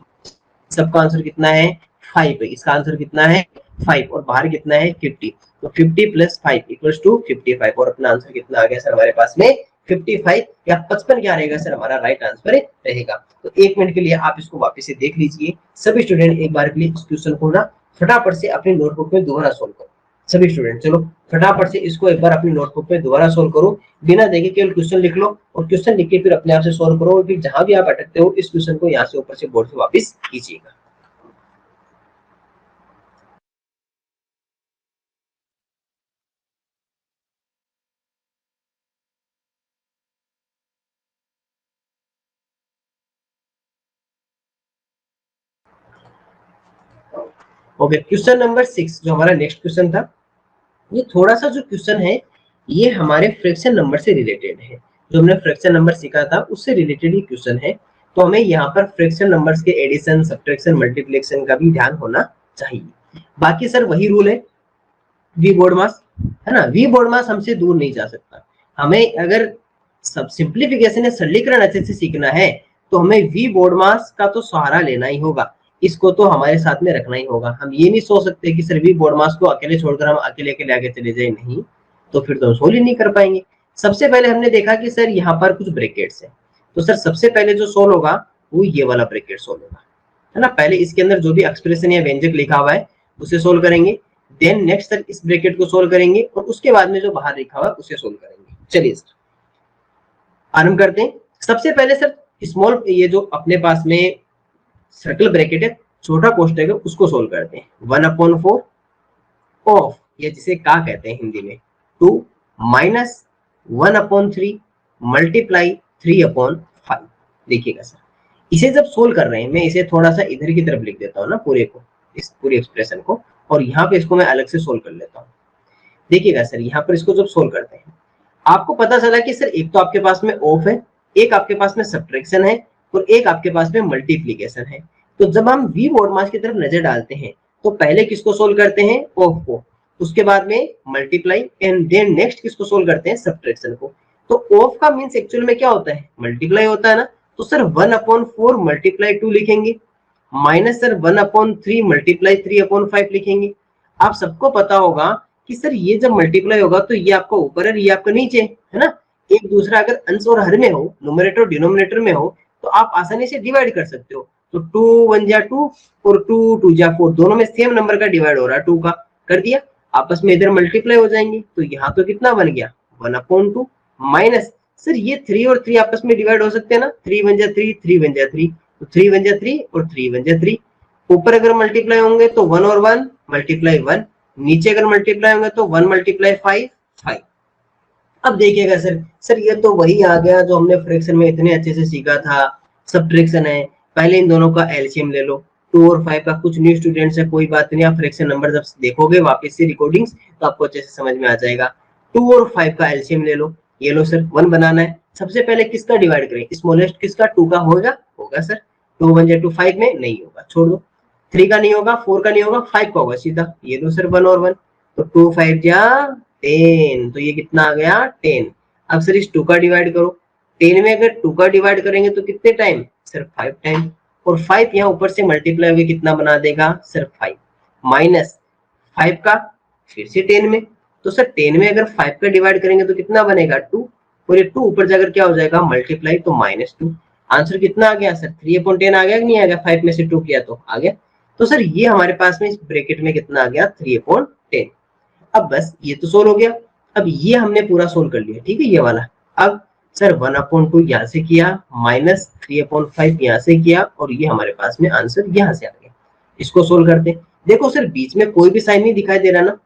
सबका आंसर कितना है 5 है, इसका आंसर कितना है 5 और बाहर कितना है 50, तो 50 प्लस 5 इक्वल्स टू 55, और अपना आंसर कितना आ गया सर हमारे पास में 55 या 55 क्या रहेगा सर हमारा राइट आंसर रहेगा। तो 1 मिनट के लिए आप इसको वापस से देख लीजिए, सभी स्टूडेंट एक बार के लिए इस क्वेश्चन को ना फटाफट से अपनी नोटबुक में दोबारा सोल्व करो। सभी स्टूडेंट चलो फटाफट से इसको एक बार अपनी नोटबुक में दोबारा सोल्व करो, बिना देखे केवल क्वेश्चन लिख लो और क्वेश्चन लिख के फिर अपने आप से सोल्व करो, और फिर जहां भी आप अटकते हो इस क्वेश्चन को यहाँ से ऊपर से बोर्ड से वापस कीजिएगा। ओके, क्वेश्चन नंबर 6 जो हमारा नेक्स्ट क्वेश्चन था, ये थोड़ा सा जो क्वेश्चन है ये हमारे फ्रैक्शन नंबर से रिलेटेड है, जो हमने फ्रैक्शन नंबर सीखा था उससे रिलेटेड ही क्वेश्चन है। तो हमें यहाँ पर फ्रैक्शन नंबर्स के एडिशन, सब्ट्रैक्शन, मल्टीप्लिकेशन का भी ध्यान होना चाहिए। बाकी सर वही रूल है वी बोर्ड मास, है ना, वी बोर्ड मास हमसे दूर नहीं जा सकता। हमें अगर सब सिंप्लीफिकेशन या सरलीकरण अच्छे से सीखना है तो हमें वी बोर्ड मास का तो सहारा लेना ही होगा, इसको तो हमारे साथ में रखना ही होगा। हम ये नहीं सोच सकते कि सर वी बोर्ड मास को अकेले छोड़कर हम अकेले अकेले आगे चले जाए, नहीं, तो फिर तो हम सोल्व ही नहीं कर पाएंगे। सबसे पहले हमने देखा कि सर यहाँ पर कुछ ब्रैकेट्स है, तो सर सबसे पहले जो सोल्व होगा वो ये वाला ब्रैकेट सोल्व होगा, है ना। पहले इसके अंदर जो भी एक्सप्रेशन या व्यंजक लिखा हुआ है उसे सोल्व करेंगे, देन नेक्स्ट सर इस ब्रैकेट को सोल्व करेंगे और उसके बाद में जो बाहर लिखा हुआ है उसे सोल्व करेंगे। चलिए सर आरंभ करते हैं। सबसे पहले सर स्मॉल, ये जो अपने पास में सर्कल ब्रैकेट है, छोटा कोष्टक है, उसको सोल्व करते हैं। 1/4 ऑफ, या जिसे का कहते हैं हिंदी में, 2 माइनस 1/3 मल्टीप्लाई 3/5। देखिएगा सर इसे जब सोल्व कर रहे हैं, मैं इसे थोड़ा सा इधर की तरफ लिख देता हूँ ना पूरे को, इस पूरी एक्सप्रेशन को, और यहाँ पे इसको मैं अलग से सोल्व कर लेता हूँ। देखिएगा सर यहाँ पर इसको जब सोल्व करते हैं आपको पता चला कि सर एक तो आपके पास में ऑफ है, एक आपके पास में सब्ट्रैक्शन है, और एक आपके पास में मल्टीप्लिकेशन है। तो जब हम वी बोर्ड मास की तरफ नजर डालते हैं तो पहले किसको सोल्व करते हैं, ऑफ को, उसके बाद में मल्टीप्लाई, एंड देन नेक्स्ट किसको सोल्व करते हैं, सब्ट्रैक्शन को। तो ऑफ का मींस एक्चुअल में क्या होता है, मल्टीप्लाई होता है ना। तो सर 1/4 मल्टीप्लाई 2 लिखेंगे, माइनस सर 1/3 मल्टीप्लाई 3/5 लिखेंगे। आप सबको पता होगा कि सर ये जब मल्टीप्लाई होगा तो ये आपका ऊपर है, ये आपका नीचे है ना। एक दूसरा अगर अंश और हर में हो, न्यूमरेटर और डिनोमिनेटर में हो, तो आप आसानी से डिवाइड कर सकते हो। तो 2 1 जा 2 और 2 2 जा 4, दोनों में सेम नंबर का डिवाइड हो रहा है, 2 का कर दिया, आपस में इधर मल्टीप्लाई हो जाएंगे। तो यहाँ तो कितना बन गया, 1/2 माइनस सर ये 3 और 3 आपस में डिवाइड हो सकते हैं ना, 3 1 जा 3, 3 1 जा 3, तो 3 1 जा 3 और 3 1 जा 3। ऊपर अगर मल्टीप्लाई होंगे तो 1 और 1 मल्टीप्लाई 1, नीचे अगर मल्टीप्लाई होंगे तो 1 मल्टीप्लाई 5 5। अब देखिएगा सर ये तो वही आ गया जो हमने फ्रैक्शन में इतने अच्छे से सीखा था, सब्ट्रैक्शन है। पहले इन दोनों का एलसीएम ले लो, 2 और 5 का। कुछ न्यू स्टूडेंट्स है, कोई बात नहीं, आप फ्रैक्शन नंबर जब देखोगे वापस से रिकॉर्डिंग्स तो आपको अच्छे से समझ में आ जाएगा। 2 और 5 का एलसीएम ले लो, ये लो सर 1 बनाना है। सबसे पहले किसका डिवाइड करें, स्मॉलेस्ट किसका, 2 का होगा, होगा सर। 2 1 जा 2 5 में नहीं होगा, छोड़ दो। 3 का नहीं होगा, 4 का नहीं होगा, 5 का होगा सीधा, ये लो सर 1 और 1, तो 2 5 जा 10, तो ये कितना आ गया 10। अब सर इस 2 का डिवाइड करो, 10 में अगर 2 का डिवाइड करेंगे तो कितने टाइम, सिर्फ 5 टाइम, और 5 यहाँ ऊपर से मल्टीप्लाई होकर कितना बना देगा, सिर्फ 5, माइनस 5 का फिर से 10 में, तो सर 10 में अगर 5 का डिवाइड करेंगे तो कितना बनेगा 2, और ये 2 ऊपर जाकर क्या हो जाएगा मल्टीप्लाई, तो -2। आंसर कितना आ गया सर 3/10 आ गया कि नहीं आ गया, 5 में से 2 किया तो आ गया। तो सर ये हमारे पास में इस ब्रैकेट में कितना आ गया 3/10। अब बस ये तो सोल्व हो गया। अब ये हमने पूरा सोल्व कर लिया, ठीक है ये वाला। अब सर 1/2 यहाँ से किया, माइनस 3/5 यहाँ से किया, और ये हमारे पास में आंसर यहाँ से आ गया। इसको सोल्व करते हैं। देखो सर बीच में कोई भी साइन नहीं दिखाई दे रहा ना,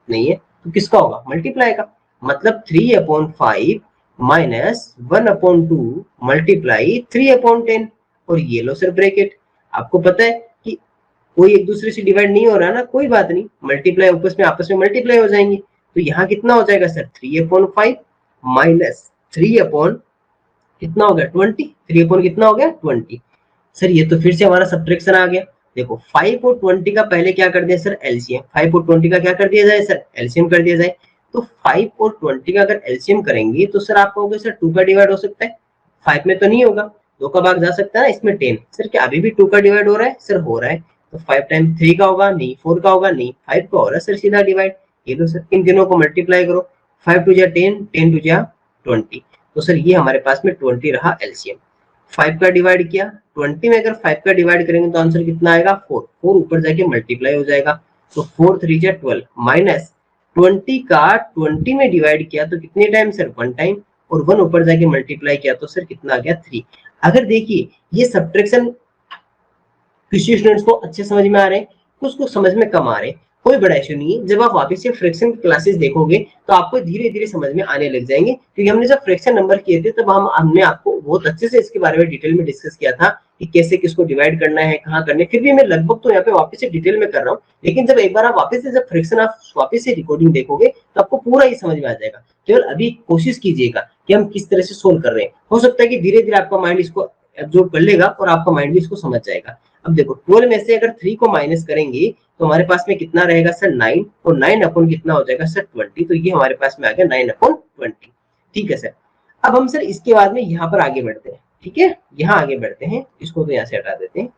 नहीं है, तो किसका होगा, मल्टीप्लाई का। मतलब 3/5 माइनस 1/2 मल्टीप्लाई 3/10, और ये लो सर ब्रैकेट। आपको पता है कि कोई एक दूसरे से डिवाइड नहीं हो रहा ना, कोई बात नहीं, मल्टीप्लाई आपस में मल्टीप्लाई हो जाएंगे। तो यहाँ कितना हो जाएगा सर 3/5 माइनस 3 कितना हो गया 20, 3 कितना हो गया 20। सर ये तो फिर से हमारा सब्ट्रैक्शन आ गया। देखो 5 और 20 का पहले क्या कर दिया सर, एलसीएम। 5 और 20 का क्या कर दिया जाए सर, एलसीएम कर दिया जाए। तो 5 और 20 का अगर एलसीएम करेंगे तो सर आप कहोगे सर 2 का डिवाइड हो सकता है, 5 में तो नहीं होगा, 2 का भाग जा सकता है ना, इसमें 10। सर क्या अभी भी 2 का डिवाइड हो रहा है, सर हो रहा है। तो 5 टाइम 3 का होगा नहीं, 4 का होगा नहीं, 5 का हो रहा है सर सीधा डिवाइड। ये लो सर इन तीनों को मल्टीप्लाई करो, 5 2 जा 10, 10 2 जा 20। तो सर ये हमारे पास में 20 रहा एलसीएम। 5 का डिवाइड किया, 20 में अगर 5 का डिवाइड करेंगे तो आंसर कितना आएगा 4, 4 ऊपर जाके मल्टीप्लाई हो जाएगा। तो 4 3 जा 12 माइनस 20 का 20 में डिवाइड किया तो कितने टाइम सर 1 टाइम, और 1 ऊपर जाके मल्टीप्लाई किया तो सर कितना आ गया 3। अगर देखिए ये सब्ट्रैक्शन किसी स्टूडेंट्स को अच्छे समझ में आ रहे हैं, कुछ को समझ में कम आ रहे हैं, कोई बड़ा इशू नहीं है। जब आप वापस से फ्रैक्शन की क्लासेस देखोगे तो आपको धीरे धीरे समझ में आने लग जाएंगे, क्योंकि हमने जब फ्रैक्शन नंबर किए थे तब हमने आपको बहुत अच्छे से इसके बारे में डिटेल में डिस्कस किया था कि कैसे किसको डिवाइड करना है, कहाँ करना है। फिर भी मैं लगभग तो यहाँ पे वापस से डिटेल में कर रहा हूँ, लेकिन जब एक बार आप वापस से जब फ्रैक्शन आप वापस से रिकॉर्डिंग देखोगे तो आपको पूरा ही समझ में आ जाएगा। केवल अभी कोशिश कीजिएगा कि हम किस तरह से सोल्व कर रहे हैं। हो सकता है कि धीरे धीरे आपका माइंड इसको एब्जॉर्ब कर लेगा और आपका माइंड भी इसको समझ जाएगा। अब देखो 12 में से अगर 3 को माइनस करेंगे तो हमारे पास में कितना रहेगा सर 9, और 9 अपॉन कितना हो जाएगा सर 20, तो ये हमारे पास में आ गया 9 अपॉन 20। ठीक है सर। अब हम सर इसके बाद में यहाँ पर आगे बढ़ते हैं, ठीक है, यहाँ आगे बढ़ते हैं, इसको तो यहाँ से हटा देते हैं,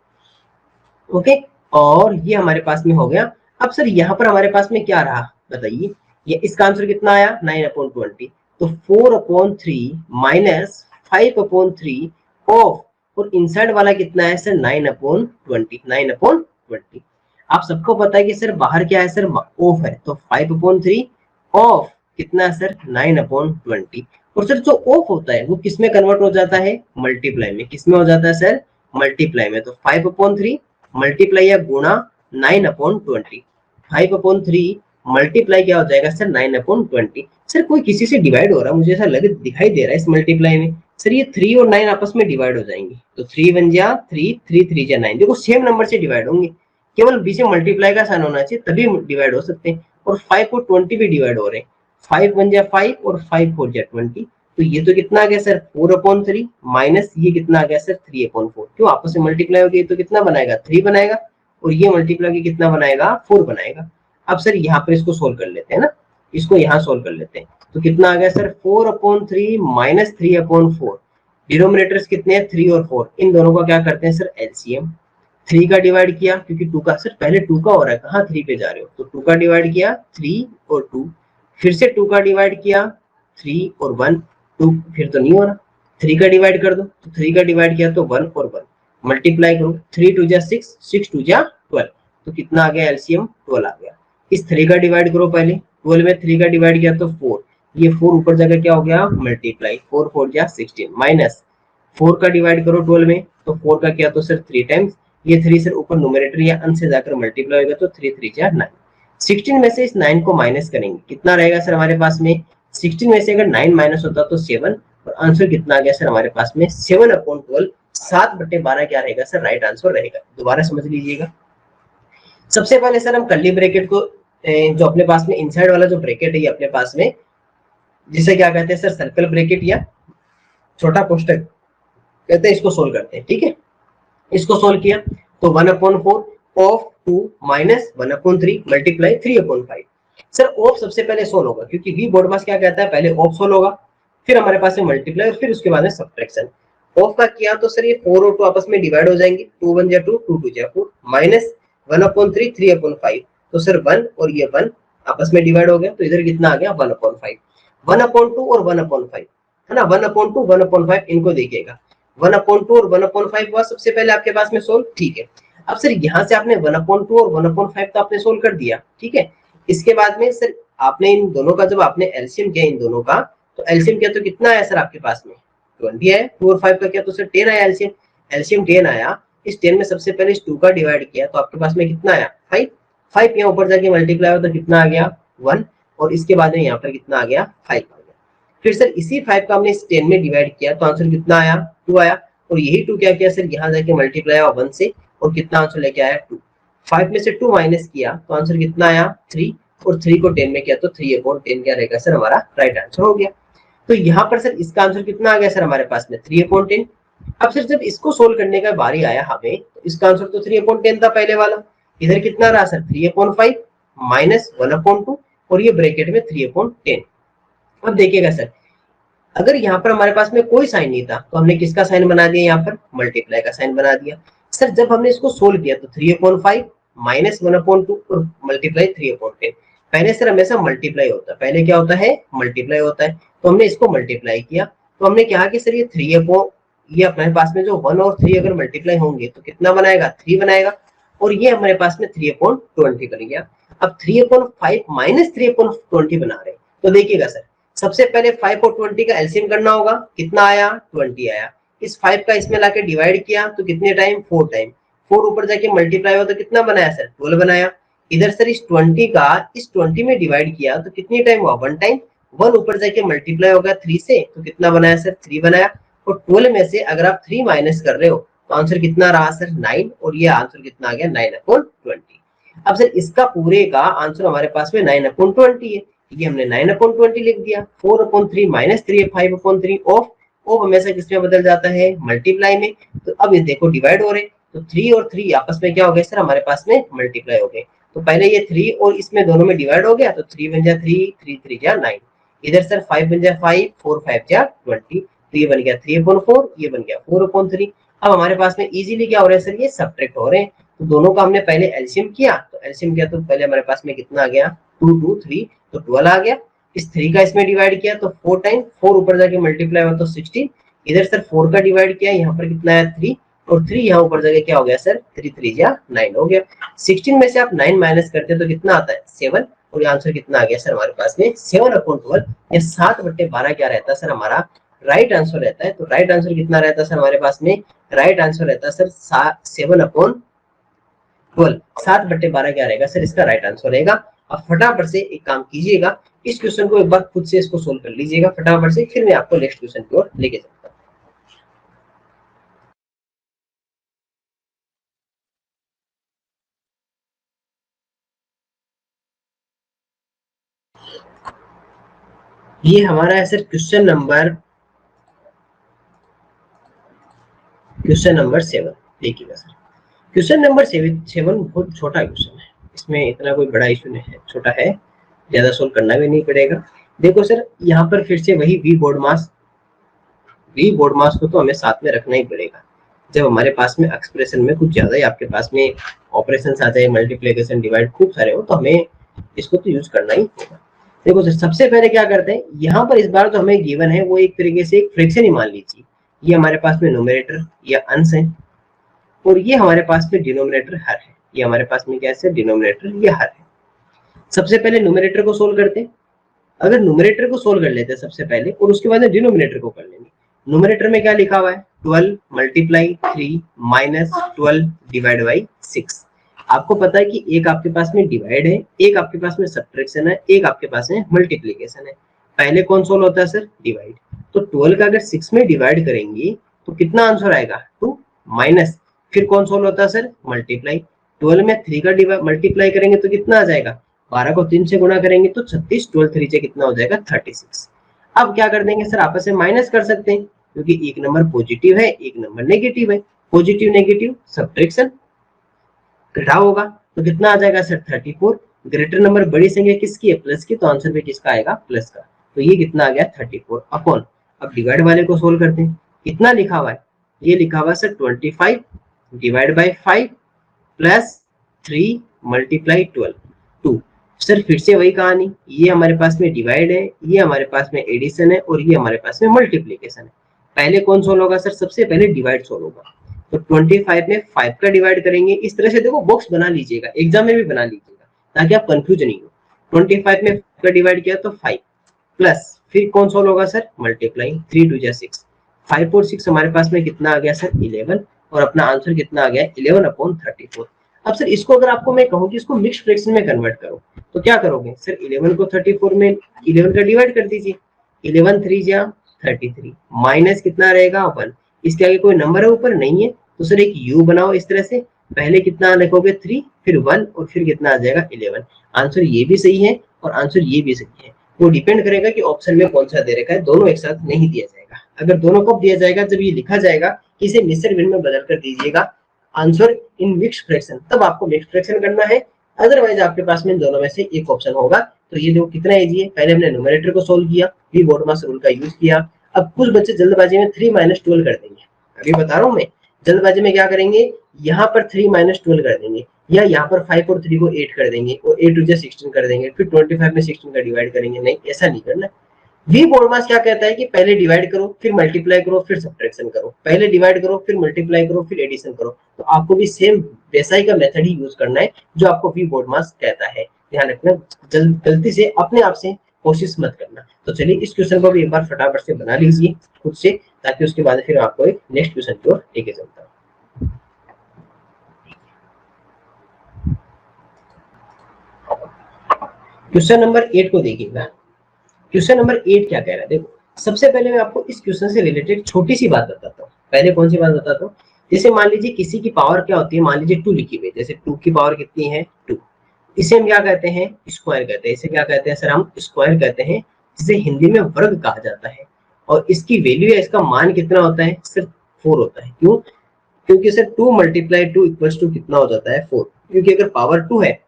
ओके, और ये हमारे पास में हो गया। अब सर यहाँ पर हमारे पास में क्या रहा बताइए, ये इसका आंसर कितना आया 9 अपॉन 20, तो 4 अपॉन 3 माइनस 5 अपॉन 3 ऑफ, और इनसाइड वाला कितना है सर 9 अपॉन 20, 9 अपॉन 20। आप सबको पता है कि सर बाहर क्या है सर ऑफ है, तो 5 अपॉन 3 ऑफ कितना है सर 9 अपॉन 20। और सर जो ऑफ होता है वो किस में कन्वर्ट हो जाता है, मल्टीप्लाई में। किस में हो जाता है सर, मल्टीप्लाई में। तो 5 अपॉन 3 मल्टीप्लाई या गुणा 9 अपॉन 20, 5 अपॉन 3 मल्टीप्लाई क्या हो जाएगा सर 9 अपॉन 20। सर कोई किसी से डिवाइड हो रहा है, मुझे ऐसा लग दिखाई दे रहा है इस मल्टीप्लाई में। सर ये 3 और 9 आपस में डिवाइड हो जाएंगे, तो 3 1 जा 3, 3 3 जा 9, देखो सेम नंबर से डिवाइड होंगे, केवल बीच में मल्टीप्लाई का साइन होना चाहिए तभी डिवाइड हो सकते हैं। और 5 और 20 भी डिवाइड हो रहे हैं, 5 1 जा 5 और 5 4 जा 20, तो ये तो कितना आ गया सर 4 अपॉन 3 माइनस ये कितना आ गया सर 3 अपॉन 4, क्यों आपस में मल्टीप्लाई हो गई तो कितना बनाएगा 3 बनाएगा, और ये मल्टीप्लाई की कितना बनाएगा 4 बनाएगा। अब सर यहाँ पर इसको सोल्व कर लेते हैं ना, इसको यहाँ सोल्व कर लेते हैं, तो कितना आ गया sir 4 upon 3 minus 3 upon 4, denominators कितने हैं 3 और 4, इन दोनों का क्या करते हैं सर एलसीएम। 3 का डिवाइड किया क्योंकि 2 का, सर पहले 2 का हो रहा है, कहाँ 3 पे जा रहे हो, तो 2 का डिवाइड किया 3 और 2, फिर से 2 का डिवाइड किया 3 और 1, 2 फिर तो नहीं हो रहा, 3 का डिवाइड कर दो, तो 3 का डिवाइड किया तो 1 और 1 मल्टीप्लाई करो, 3 2 जा 6, 6 2 जा 12, तो कितना आ गया एलसीएम 12 आ गया। इस 3 का डिवाइड करो पहले, 12 में 3 का डिवाइड किया तो 4, ये 4 ऊपर जाकर क्या हो गया मल्टीप्लाई, 4 4 जा 16 माइनस 4 का डिवाइड करो 12 में, तो 4 का किया तो सर 3 टाइम्स, ये 3 सर ऊपर न्यूमरेटर या अंश से जाकर मल्टीप्लाई होगा, तो 3 3 जा 9, 16 में से इस 9 को माइनस करेंगे, कितना रहेगा सर हमारे पास में, 16 में से अगर 9 माइनस होता तो 7, और आंसर कितना आ गया सर हमारे पास में 7 अपॉन 12, 7/12 क्या रहेगा सर राइट आंसर रहेगा। दोबारा समझ लीजिएगा, सबसे पहले सर हम कर्ली ब्रैकेट को जो अपने पास में इनसाइड वाला जो ब्रैकेट है ये अपने पास में, जिसे क्या कहते हैं सर सर्कल ब्रैकेट या छोटा कोष्टक कहते हैं, इसको सोल्व करते हैं। ठीक है, इसको सोल्व किया तो 1/4 of 2 minus 1/3 multiply 3/5। Sir of सबसे पहले सोल्व होगा क्योंकि वी बोर्ड मास क्या कहता है, पहले ऑफ सोल्व होगा, फिर हमारे पास में मल्टीप्लाई और फिर उसके बाद में सब्ट्रैक्शन। ऑफ का किया तो सर ये 4 और 2 आपस में डिवाइड हो जाएंगे, 2 1 जा 2, 2 2 जा 4 माइनस 1/3 3/5, तो सर 1 और ये 1 आपस में डिवाइड हो गया, तो इधर कितना आ गया 1/5, 1/2 और 1/5 है ना, 1/2 1/5 इनको देखिएगा, 1/2 और 1/5 हुआ सबसे पहले आपके पास में सोल्व। ठीक है, अब सर यहाँ से आपने 1/2 और 1/5 तो आपने सोल्व कर दिया। ठीक है, इसके बाद में सर आपने इन दोनों का जब आपने एलसीएम किया इन दोनों का, तो एलसीएम किया तो कितना आया सर आपके पास में 20 है, 2 और 5 का किया तो सर 10 आया एलसीएम, एलसीएम 10 आया। इस 10 में सबसे पहले इस 2 का डिवाइड किया तो आपके पास में कितना आया 5, 5 यहाँ ऊपर जाके मल्टीप्लाई हो तो कितना आ गया 1, और इसके बाद में यहाँ पर कितना आ गया 5 आ गया। फिर सर इसी 5 का हमने इस 10 में डिवाइड किया तो आंसर कितना आया 2 आया, और यही 2 क्या किया सर यहाँ जाके मल्टीप्लाई हुआ 1 से, और कितना आंसर लेके आया 2। 5 में से 2 माइनस किया तो आंसर कितना आया 3, और 3 को 10 में किया तो 3/10 क्या रहेगा सर हमारा राइट आंसर हो गया। तो यहाँ पर सर इसका आंसर कितना आ गया सर हमारे पास में 3/10। अब सर जब इसको सोल्व करने का बारी आया हमें, तो इसका आंसर तो 3/10 था पहले वाला, इधर कितना रहा सर 3/5 माइनस 1/2, और ये ब्रैकेट में 3/10। अब देखिएगा सर अगर यहाँ पर हमारे पास में कोई साइन नहीं था तो हमने किसका साइन बना दिया, यहाँ पर मल्टीप्लाई का साइन बना दिया। सर जब हमने इसको सोल्व किया तो 3/5 माइनस 1/2 और मल्टीप्लाई 3/10, पहले सर हमेशा मल्टीप्लाई होता है, पहले क्या होता है मल्टीप्लाई होता है, तो हमने इसको मल्टीप्लाई किया, तो हमने कहा कि सर ये 3 ये अपने पास में जो 1 और 3 अगर मल्टीप्लाई होंगे तो कितना बनाएगा 3 बनाएगा, और ये हमारे पास में 3/20 बन गया। अब 3/5 माइनस 3/20 बना रहे हैं, तो देखिएगा सर सबसे पहले 5 और 20 का एलसीएम करना होगा, कितना आया 20 आया, इस 5 का इसमें लाके डिवाइड किया तो कितने टाइम 4 टाइम, 4 ऊपर जाके मल्टीप्लाई हुआ तो कितना बनाया सर 12 बनाया। इधर सर इस 20 का इस 20 में डिवाइड किया तो कितनी टाइम हुआ 1 टाइम, 1 ऊपर जाके मल्टीप्लाई होगा 3 से, तो कितना बनाया सर 3 बनाया, और 12 में से अगर आप 3 माइनस कर रहे हो तो आंसर कितना रहा सर 9, और ये आंसर कितना आ गया 9/20। अब सर इसका पूरे का आंसर हमारे पास में 9/20 है, ये हमने 9/20 लिख दिया, 4/3 माइनस 3 5/3 ऑफ वो हमेशा किसमें बदल जाता है, मल्टीप्लाई में। तो अब ये देखो डिवाइड हो रहे, तो 3 और 3 आपस में क्या हो गए सर, हमारे पास में मल्टीप्लाई हो गए। तो पहले ये 3 और इसमें दोनों में डिवाइड हो गया, तो 3 बन जा 3, 3 3 जा 9। इधर सर 5 बन जा 5, 4 5 जा 20, तो ये बन गया 3/4, ये बन गया 4/3। अब हमारे पास में इजीली क्या हो रहा है सर, ये सब्ट्रैक्ट हो रहे हैं। तो दोनों का हमने पहले एलसीएम किया, तो एलसीएम किया तो पहले हमारे पास में कितना आ गया, 2 2 3, तो 12 आ गया। इस 3 का इसमें डिवाइड किया तो 4 टाइम 4 ऊपर जाके मल्टीप्लाई हुआ तो 16। इधर सर 4 का डिवाइड किया, यहाँ पर कितना है 3, और 3 यहाँ ऊपर जाके क्या हो गया सर, 3 3 जा 9 हो गया। 16 में से आप 9 माइनस करते तो कितना आता है 7, और आंसर कितना आ गया सर हमारे पास में 7/12 या 7/12 क्या रहता है सर हमारा राइट आंसर रहता है। तो राइट आंसर कितना रहता है सर हमारे पास में, राइट आंसर रहता है सर 7/12, 7/12 क्या रहेगा सर इसका राइट आंसर रहेगा। अब फटाफट से एक काम कीजिएगा, इस क्वेश्चन को एक बार खुद से इसको सोल्व कर लीजिएगा फटाफट से, फिर मैं आपको नेक्स्ट क्वेश्चन की ओर लेके चलता हूँ। ये हमारा है सर क्वेश्चन नंबर 7। देखिएगा सर, क्वेश्चन नंबर 7 बहुत छोटा क्वेश्चन है, इसमें इतना कोई बड़ा इशू नहीं है, छोटा है, ज्यादा सोल्व करना भी नहीं पड़ेगा। देखो सर यहाँ पर फिर से वही वी बोर्ड मास को तो हमें साथ में रखना ही पड़ेगा। जब हमारे पास में एक्सप्रेशन में कुछ ज्यादा ही आपके पास में ऑपरेशन आ जाए, मल्टीप्लिकेशन डिवाइड खूब सारे हो, तो हमें इसको तो यूज करना ही होगा। देखो सर सबसे पहले क्या करते हैं, यहाँ पर इस बार तो हमें गिवन है वो एक तरीके से एक फ्रैक्शन ही मान लीजिए। ये हमारे पास में न्यूमरेटर या अंश है, और ये हमारे पास में डिनोमिनेटर हर है। ये हमारे पास में क्या है, डिनोमिनेटर या हर है। सबसे पहले न्यूमरेटर को सोल्व करते हैं। अगर न्यूमरेटर को सोल्व कर लेते हैं सबसे पहले, और उसके बाद डिनोमिनेटर को कर लेंगे। न्यूमरेटर में क्या लिखा हुआ है, 12 मल्टीप्लाई 3 माइनस 12 डिवाइड बाई 6। आपको पता है कि एक आपके पास में डिवाइड है, एक आपके पास में सब्ट्रैक्शन है, एक आपके पास में मल्टीप्लिकेशन है। पहले कौन सोल्व होता है सर, डिवाइड। तो 12 का अगर 6 में डिवाइड करेंगे तो कितना आंसर आएगा 2, माइनस फिर कौन सोल्व होता है सर, मल्टीप्लाई। 12 में 3 का मल्टीप्लाई करेंगे तो कितना आ जाएगा, 12 को 3 से गुणा करेंगे तो 36, 12 3 से कितना हो जाएगा 36। अब क्या कर देंगे सर, आपस में माइनस कर सकते हैं, क्योंकि एक नंबर पॉजिटिव है एक नंबर नेगेटिव है। पॉजिटिव नेगेटिव सब्ट्रैक्शन घटाव होगा, तो कितना आ जाएगा सर 34। ग्रेटर नंबर बड़ी संख्या किसकी है, प्लस की, तो आंसर भी किसका आएगा, प्लस का। तो ये कितना आ गया 34 अपॉन, अब डिवाइड वाले को सोल्व करते हैं। कितना लिखा हुआ है, ये लिखा हुआ है sir 25 divide by 5 plus 3 multiply 12 2। Sir फिर से वही कहानी, ये हमारे पास में डिवाइड है, ये हमारे पास में एडिशन है, और ये हमारे पास में मल्टीप्लीकेशन है। पहले कौन सोल्व होगा सर, सबसे पहले डिवाइड सोल्व होगा। तो 25 में 5 का डिवाइड करेंगे, इस तरह से देखो बॉक्स बना लीजिएगा, एग्जाम में भी बना लीजिएगा ताकि आप कंफ्यूज नहीं हो। 25 में 5 का डिवाइड किया तो 5 प्लस फिर कौन सोल्व होगा सर, मल्टीप्लाई 3 2 जा 6, 5 और 6 हमारे पास में कितना आ गया सर 11, और अपना आंसर कितना आ गया 11/34। अब सर इसको अगर आपको मैं कहूँ कि इसको मिक्स्ड फ्रैक्शन में कन्वर्ट करो, तो क्या करोगे सर, 11 को 34 में 11 का डिवाइड कर दीजिए, 11 3 जा 33 माइनस कितना रहेगा 1। इसके आगे कोई नंबर है ऊपर, नहीं है, तो सर एक u बनाओ इस तरह से। पहले कितना लिखोगे 3, फिर 1, और फिर कितना आ जाएगा 11। आंसर ये भी सही है और आंसर ये भी सही है। वो डिपेंड करेगा कि ऑप्शन में कौन सा दे रखा है, दोनों एक साथ नहीं दिया जाएगा। अगर दोनों को दिया जाएगा, जब ये लिखा जाएगा इसे मिश्र भिन्न में बदल कर दीजिएगा आंसर इन मिक्स्ड फ्रैक्शन, तब आपको मिक्स्ड फ्रैक्शन करना है। अदरवाइज आपके पास में दोनों में से एक ऑप्शन होगा। तो ये देखो कितना इजी है, पहले हमने न्यूमरेटर को सोल्व किया, वी बोर्ड मास रूल का यूज किया। अब कुछ बच्चे जल्दबाजी में 3 - 12 कर देंगे, अभी बता रहा हूँ मैं, जल्दबाजी में क्या करेंगे, यहाँ पर 3 - 12 कर देंगे, या यहाँ पर 5 और 3 को 8 कर देंगे, और 8 2 जा 16 कर देंगे, फिर 25 में 16 का डिवाइड करेंगे। नहीं, ऐसा नहीं करना। वी बोर्ड मास क्या कहता है कि पहले डिवाइड करो, फिर मल्टीप्लाई करो, फिर सब्ट्रैक्शन करो, पहले डिवाइड करो, फिर मल्टीप्लाई करो, फिर एडिशन करो। तो आपको भी सेम वैसा ही का मेथड ही यूज करना है जो आपको वी बोर्ड मास कहता है। ध्यान रखना, गलती से अपने आप से कोशिश मत करना। तो चलिए इस क्वेश्चन को भी एक बार फटाफट से बना लीजिए खुद से, ताकि उसके बाद फिर आपको एक नेक्स्ट क्वेश्चन की ओर लेके चलता हूँ। क्वेश्चन नंबर 8 को देखिएगा। क्वेश्चन नंबर 8 क्या कह रहा है, देखो सबसे पहले मैं आपको इस क्वेश्चन से रिलेटेड छोटी सी बात बताता हूँ। पहले कौन सी बात बताता हूँ, जैसे मान लीजिए किसी की पावर क्या होती है, मान लीजिए 2 लिखी हुई, जैसे 2 की पावर कितनी है 2, इसे हम क्या कहते हैं, स्क्वायर कहते हैं। इसे क्या कहते हैं सर, हम स्क्वायर कहते हैं, जिसे हिंदी में वर्ग कहा जाता है। और इसकी वैल्यू या इसका मान कितना होता है, सिर्फ 4 होता है। क्यों? क्योंकि सर 2 मल्टीप्लाई 2 इक्वल्स टू कितना हो जाता है, 4। क्योंकि अगर पावर 2 है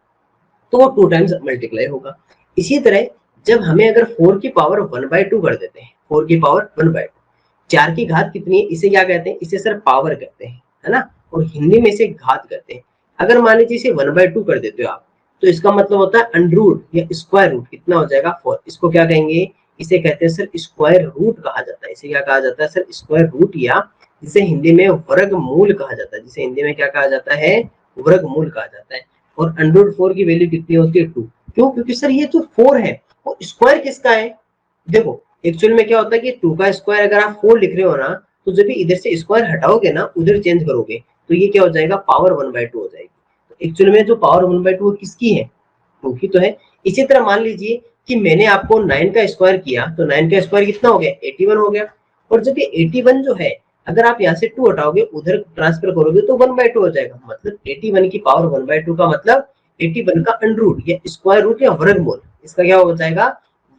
तो वो 2 टाइम्स मल्टीप्लाई होगा। इसी तरह जब हमें अगर 4 की पावर 1/2 कर देते हैं, 4 की पावर 1/2, 4 की घात कितनी है, इसे क्या कहते हैं, इसे सर पावर कहते हैं, है ना, और हिंदी में इसे घात कहते हैं। अगर मान लीजिए इसे 1/2 कर देते हो आप, तो इसका मतलब होता है अंडर रूट या स्क्वायर रूट कितना हो जाएगा, 4। इसको क्या कहेंगे, इसे कहते हैं सर स्क्वायर रूट कहा जाता है। इसे क्या कहा जाता है सर, स्क्वायर रूट, या जिसे हिंदी में वर्गमूल कहा जाता है। जिसे हिंदी में क्या कहा जाता है, वर्गमूल कहा जाता है। और अंडर रूट 4 की वैल्यू कितनी होती है, 2। क्यों? क्योंकि सर ये तो 4 है, और स्क्वायर किसका है, देखो एक्चुअल में क्या होता है कि 2 का स्क्वायर अगर आप 4 लिख रहे हो ना, तो जब भी इधर से स्क्वायर हटाओगे ना, उधर चेंज करोगे, तो ये क्या हो जाएगा, पावर 1/2 हो जाएगी। तो एक्चुअल में जो पावर 1/2 किसकी है, 2 की तो है। इसी तरह मान लीजिए कि मैंने आपको 9 का स्क्वायर किया, तो 9 का स्क्वायर कितना हो गया, 81 हो गया। और जब ये 81 जो है, अगर आप यहाँ से 2 हटाओगे, उधर ट्रांसफर करोगे, तो 1/2 हो जाएगा। मतलब 81 की पावर 1/2 का मतलब 81 का अंडर रूट या स्क्वायर रूट या वर्गमूल, इसका क्या हो जाएगा,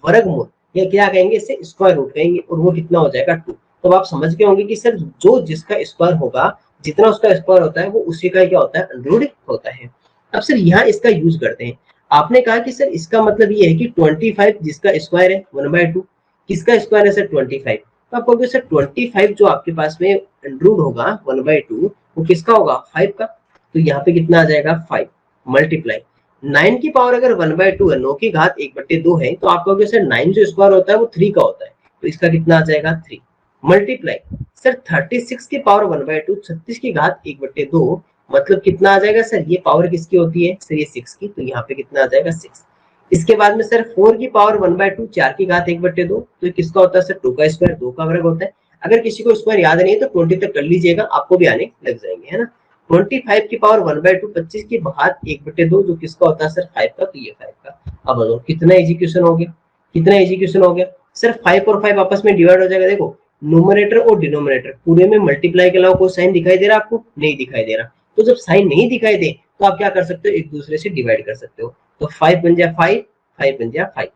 वर्गमूल, या क्या कहेंगे, इसे स्क्वायर रूट कहेंगे, और वो कितना हो जाएगा, 2। तो आप समझ गए होंगे कि सर जो जिसका स्क्वायर होगा, जितना उसका स्क्वायर होता है, वो उसी का क्या होता है, अंडर रूट होता है। अब सर यहाँ इसका यूज करते हैं। आपने कहा कि सर इसका मतलब ये है कि 25 जिसका स्क्वायर है 1/2, किसका स्क्वायर है सर, 25। तो आप कहोगे सर 25 जो आपके पास में अंडर रूट होगा 1/2, वो किसका होगा, 5 का। तो यहाँ पे कितना आ जाएगा, 5 मल्टीप्लाई 9 की पावर अगर 1/2 है, 9 की घात 1/2 है, तो आप कहोगे सर 9 जो स्क्वायर होता है वो 3 का होता है, तो इसका कितना आ जाएगा, 3 मल्टीप्लाई सर 36 की पावर 1/2, 36 की घात 1/2, मतलब कितना आ जाएगा सर, ये पावर किसकी होती है सर, ये 6 की, तो यहाँ पे कितना आ जाएगा, 6। इसके बाद में सर 4 की पावर 1/2, 4 की घात 1/2, तो किसका होता है सर, 2 का स्क्वायर, 2 का वर्ग होता है। अगर किसी को स्क्वायर याद नहीं है तो 20 तक कर लीजिएगा, आपको भी आने लग जाएंगे, है ना। 25 की पावर 1/2, 25 की घात 1/2, जो किसका होता है सर, 5 का, तो ये 5 का। अब बताओ कितना इजी क्वेश्चन हो गया, कितना इजी क्वेश्चन हो गया सर। 5 और 5 आपस में डिवाइड हो जाएगा। देखो न्यूमरेटर और डिनोमिनेटर पूरे में मल्टीप्लाई के अलावा कोई साइन दिखाई दे रहा है आपको, नहीं दिखाई दे रहा। तो जब साइन नहीं दिखाई दे, तो आप क्या कर सकते हो, एक दूसरे से डिवाइड कर सकते हो। तो 5 बन जाए 5, 5 बन जाए 5।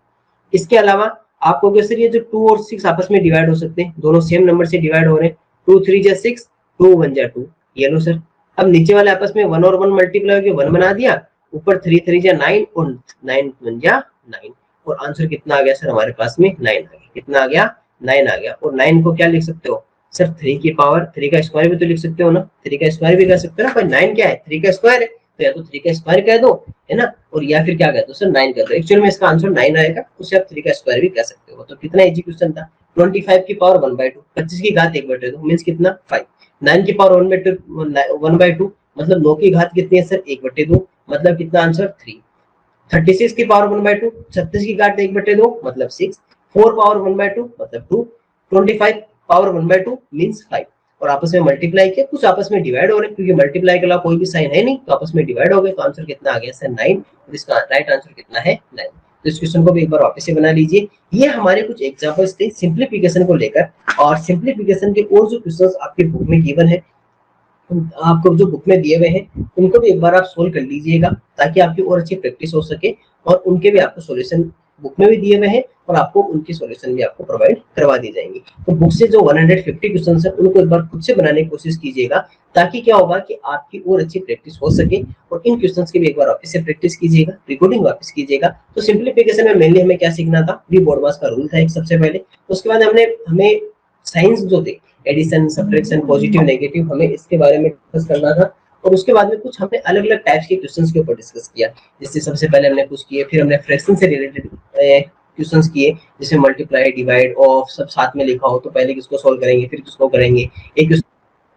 इसके अलावा आपको क्या सर, ये जो 2 और 6 आपस में डिवाइड हो सकते हैं, दोनों सेम नंबर से डिवाइड हो रहे हैं। 2 3 जा 6, 2 1 जा 2, ये लो सर। अब नीचे वाले आपस में 1 और 1 मल्टीप्लाई होकर 1 बना दिया, ऊपर 3 3 जा 9 और 9 1 जा 9, और आंसर कितना आ गया सर, हमारे पास में 9 आ गया। कितना आ गया, 9 आ गया। और 9 को क्या लिख सकते हो सर, 3 की पावर, 3 का स्क्वायर भी तो लिख सकते हो ना, 3 का स्क्वायर भी कर सकते हो ना, पर 9 क्या है, 3 का स्क्वायर है, तो या तो 3 का स्क्वायर कह दो, है ना, और या फिर क्या कहते हो सर, 9 कर दो। एक्चुअल में इसका आंसर 9 आएगा, उसे आप 3 का स्क्वायर भी कह सकते हो। तो कितना इजी क्वेश्चन था। 25 की पावर 1/2, 25 की घात 1/2 मींस कितना, 5। 9 की पावर 1/2 मतलब 9 की घात कितनी है सर, 1/2, मतलब कितना आंसर, 3। 36 की पावर 1/2, 36 की घात 1/2 मतलब 6। 4 पावर 1/2 मतलब 2। 25 पावर 1/2 मींस 5। और आपस में मल्टीप्लाई किया, कुछ आपस में डिवाइड हो रहे हैं, क्योंकि मल्टीप्लाई के अलावा कोई भी साइन है नहीं, तो आपस में डिवाइड हो गए। तो आंसर कितना आ गया सर, 9। और इसका राइट आंसर कितना है, 9। तो इस क्वेश्चन को भी एक बार वापस से बना लीजिए। ये हमारे कुछ एग्जांपल्स थे सिंप्लीफिकेशन को लेकर, और सिंप्लीफिकेशन के और जो क्वेश्चंस आपके बुक में गिवन है, आपको जो बुक में दिए हुए हैं, उनको भी एक बार आप सोल्व कर लीजिएगा, ताकि आपकी और अच्छी प्रैक्टिस हो सके। और उनके भी आपको सॉल्यूशन बुक में भी दिए हुए हैं, और आपको उनकी सॉल्यूशन भी आपको प्रोवाइड करवा दी जाएंगी। तो बुक से जो 150 क्वेश्चन है, उनको एक बार खुद से बनाने की कोशिश कीजिएगा, ताकि क्या होगा कि आपकी और अच्छी प्रैक्टिस हो सके। और इन क्वेश्चंस की भी एक बार वापस से प्रैक्टिस कीजिएगा, रिकॉर्डिंग वापस कीजिएगा। तो सिंप्लीफिकेशन में मेनली हमें क्या सीखना था, डी बॉडमास का रूल था एक सबसे पहले। उसके बाद हमें साइंस जो थे, एडिशन, सब्ट्रैक्शन, पॉजिटिव, नेगेटिव, हमें इसके बारे में डिस्कस करना था। और उसके बाद में कुछ हमने अलग अलग टाइप्स के क्वेश्चंस के ऊपर डिस्कस किया। जैसे सबसे पहले हमने कुछ किए, फिर हमने फ्रैक्शन से रिलेटेड क्वेश्चंस किए, जैसे मल्टीप्लाई, डिवाइड, ऑफ सब साथ में लिखा हो, तो पहले किसको सोल्व करेंगे, फिर किसको करेंगे, एक क्वेश्चन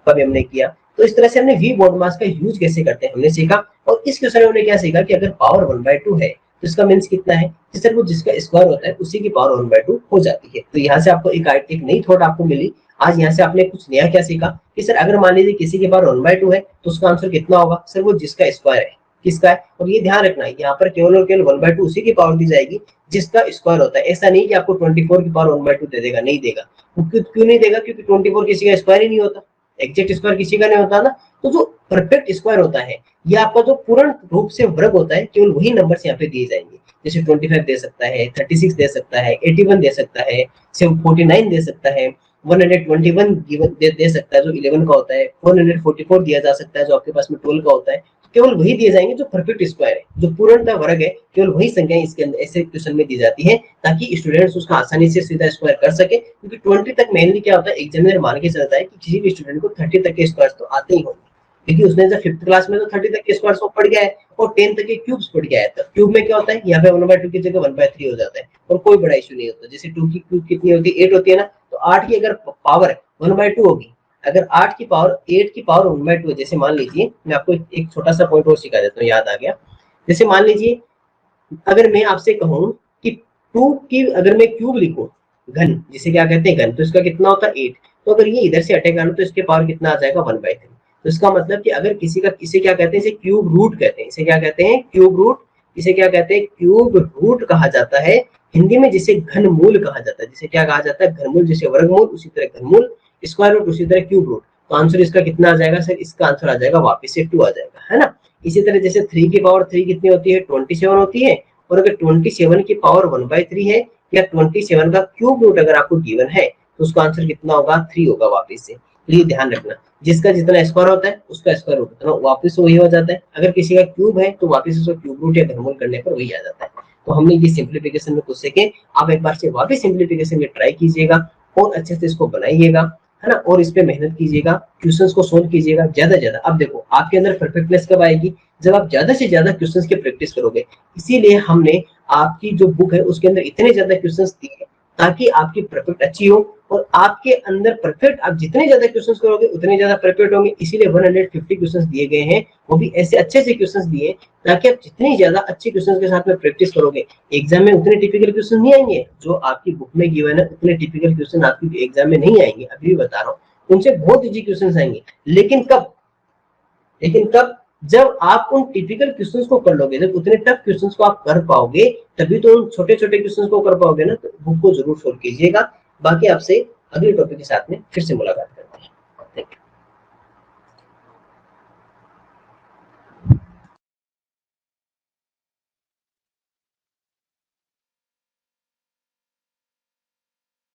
का भी हमने किया। तो इस तरह से हमने वी बॉडमास का यूज कैसे करते हैं हमने सीखा। और इस क्वेश्चन में हमने क्या सीखा कि अगर पावर 1/2 है, तो इसका मीन्स कितना है कि सर वो जिसका स्क्वायर होता है उसी की पावर 1/2 हो जाती है। तो यहाँ से आपको एक नई थॉट आपको मिली। आज यहाँ से आपने कुछ नया क्या सीखा कि सर अगर मान लीजिए किसी के पावर 1/2 है, तो उसका आंसर कितना होगा सर, वो जिसका स्क्वायर है, किसका है। और ये ध्यान रखना है, यहाँ पर केवल और केवल 1/2 उसी की पावर दी जाएगी जिसका स्क्वायर होता है। ऐसा नहीं कि आपको 24 की पावर 1/2 दे देगा, नहीं देगा। क्यों नहीं देगा, क्योंकि 24 किसी का स्क्वायर ही नहीं होता, एग्जैक्ट स्क्वायर किसी का नहीं होता ना। तो जो परफेक्ट स्क्वायर होता है, ये आपका जो पूर्ण रूप से वर्ग होता है, केवल वही नंबर्स यहाँ पे दिए जाएंगे। जैसे 25 दे सकता है, 36 दे सकता है, 81 दे सकता है, 49 दे सकता है, 121 दे सकता है जो 11 का होता है, 444 दिया जा सकता है जो आपके पास में 12 का होता है। केवल वही दिए जाएंगे जो परफेक्ट स्क्वायर है, जो पूर्णतः वर्ग है, केवल वही संख्याएं इसके अंदर ऐसे क्वेश्चन में दी जाती है ताकि स्टूडेंट्स उसका आसानी से सीधा स्क्वायर कर सके। क्योंकि 20 तक मेनली क्या होता है, एग्जामिनर मान के चलता है कि किसी भी स्टूडेंट को 30 तक के स्क्वायर तो आते ही होंगे, क्योंकि उसने जब 5th क्लास में तो 30 तक के स्क्वायर पढ़ गया है और 10 तक के क्यूब्स पढ़ गया है। तो क्यूब में क्या होता है, यहाँ पे 1/2 की जगह 1/3 हो जाता है और कोई बड़ा इशू नहीं होता। जैसे 2 की क्यूब कितनी होती है, 8 होती है ना, तो 8 की अगर पावर 1/2 होगी, अगर 8 की पावर 1/2 है, जैसे मान लीजिए मैं आपको एक छोटा सा पॉइंट और सिखा देता हूँ, याद आ गया। जैसे मान लीजिए अगर मैं आपसे कहूँ कि 2 की अगर मैं क्यूब लिखूं, घन जिसे क्या कहते हैं घन, तो इसका कितना होता है 8। तो अगर ये इधर से हटेगा ना तो इसके पावर कितना आ जाएगा 1/3। तो इसका मतलब कि अगर किसी का, इसे क्या कहते हैं, इसे क्यूब रूट कहते हैं, इसे क्या कहते हैं क्यूब रूट, इसे क्या कहते हैं क्यूब रूट कहा जाता है। हिंदी में जिसे घनमूल कहा जाता है, जिसे क्या कहा जाता है घनमूल, जैसे वर्गमूल उसी तरह घनमूल, स्क्वायर रूट उसी तरह क्यूब रूट। तो आंसर इसका कितना आ जाएगा सर, इसका आंसर आ जाएगा वापस से 2 आ जाएगा, है ना। इसी तरह जैसे 3 की पावर 3 कितनी होती है, 27 होती है। और अगर 27 की पावर 1/3 है या 27 का क्यूब रूट अगर आपको गिवन है तो उसका आंसर कितना होगा, 3 होगा वापस से। तो ये ध्यान रखना, जिसका जितना स्क्वायर होता है उसका स्क्वायर रूट उतना वापस वही हो जाता है। अगर किसी का क्यूब है तो वापस उसका क्यूब रूट या घनमूल करने पर वही आ जाता है। तो हमने ये सिंप्लीफिकेशन में कुछ सीखे, आप एक बार से वापस सिंप्लीफिकेशन में ट्राई कीजिएगा और अच्छे से इसको बनाइएगा, है ना, और इस पे मेहनत कीजिएगा, क्वेश्चंस को सोल्व कीजिएगा ज्यादा ज्यादा। अब देखो आपके अंदर परफेक्टनेस कब आएगी, जब आप ज्यादा से ज्यादा क्वेश्चंस की प्रैक्टिस करोगे। इसीलिए हमने आपकी जो बुक है उसके अंदर इतने ज्यादा क्वेश्चंस दिए ताकि आपकी परफेक्ट अच्छी हो, और आपके अंदर परफेक्ट आप जितने ज्यादा क्वेश्चंस करोगे उतने ज्यादा परफेक्ट होंगे। इसीलिए 150 क्वेश्चंस दिए गए हैं, वो भी ऐसे अच्छे से क्वेश्चंस दिए ताकि आप जितनी ज्यादा अच्छे क्वेश्चंस के साथ में प्रैक्टिस करोगे, एग्जाम में उतने टिपिकल क्वेश्चन नहीं आएंगे। जो आपकी बुक में गिवन है उतने टिपिकल क्वेश्चन आपकी एग्जाम में नहीं आएंगे, अभी भी बता रहा हूँ, उनसे बहुत इजी क्वेश्चन आएंगे। लेकिन कब जब आप उन टिपिकल क्वेश्चंस को कर लोगे, जब उतने टफ क्वेश्चंस को आप कर पाओगे, तभी तो उन छोटे छोटे क्वेश्चंस को कर पाओगे ना। तो बुक को जरूर सोल्व कीजिएगा। बाकी आपसे अगले टॉपिक के साथ में फिर से मुलाकात करेंगे।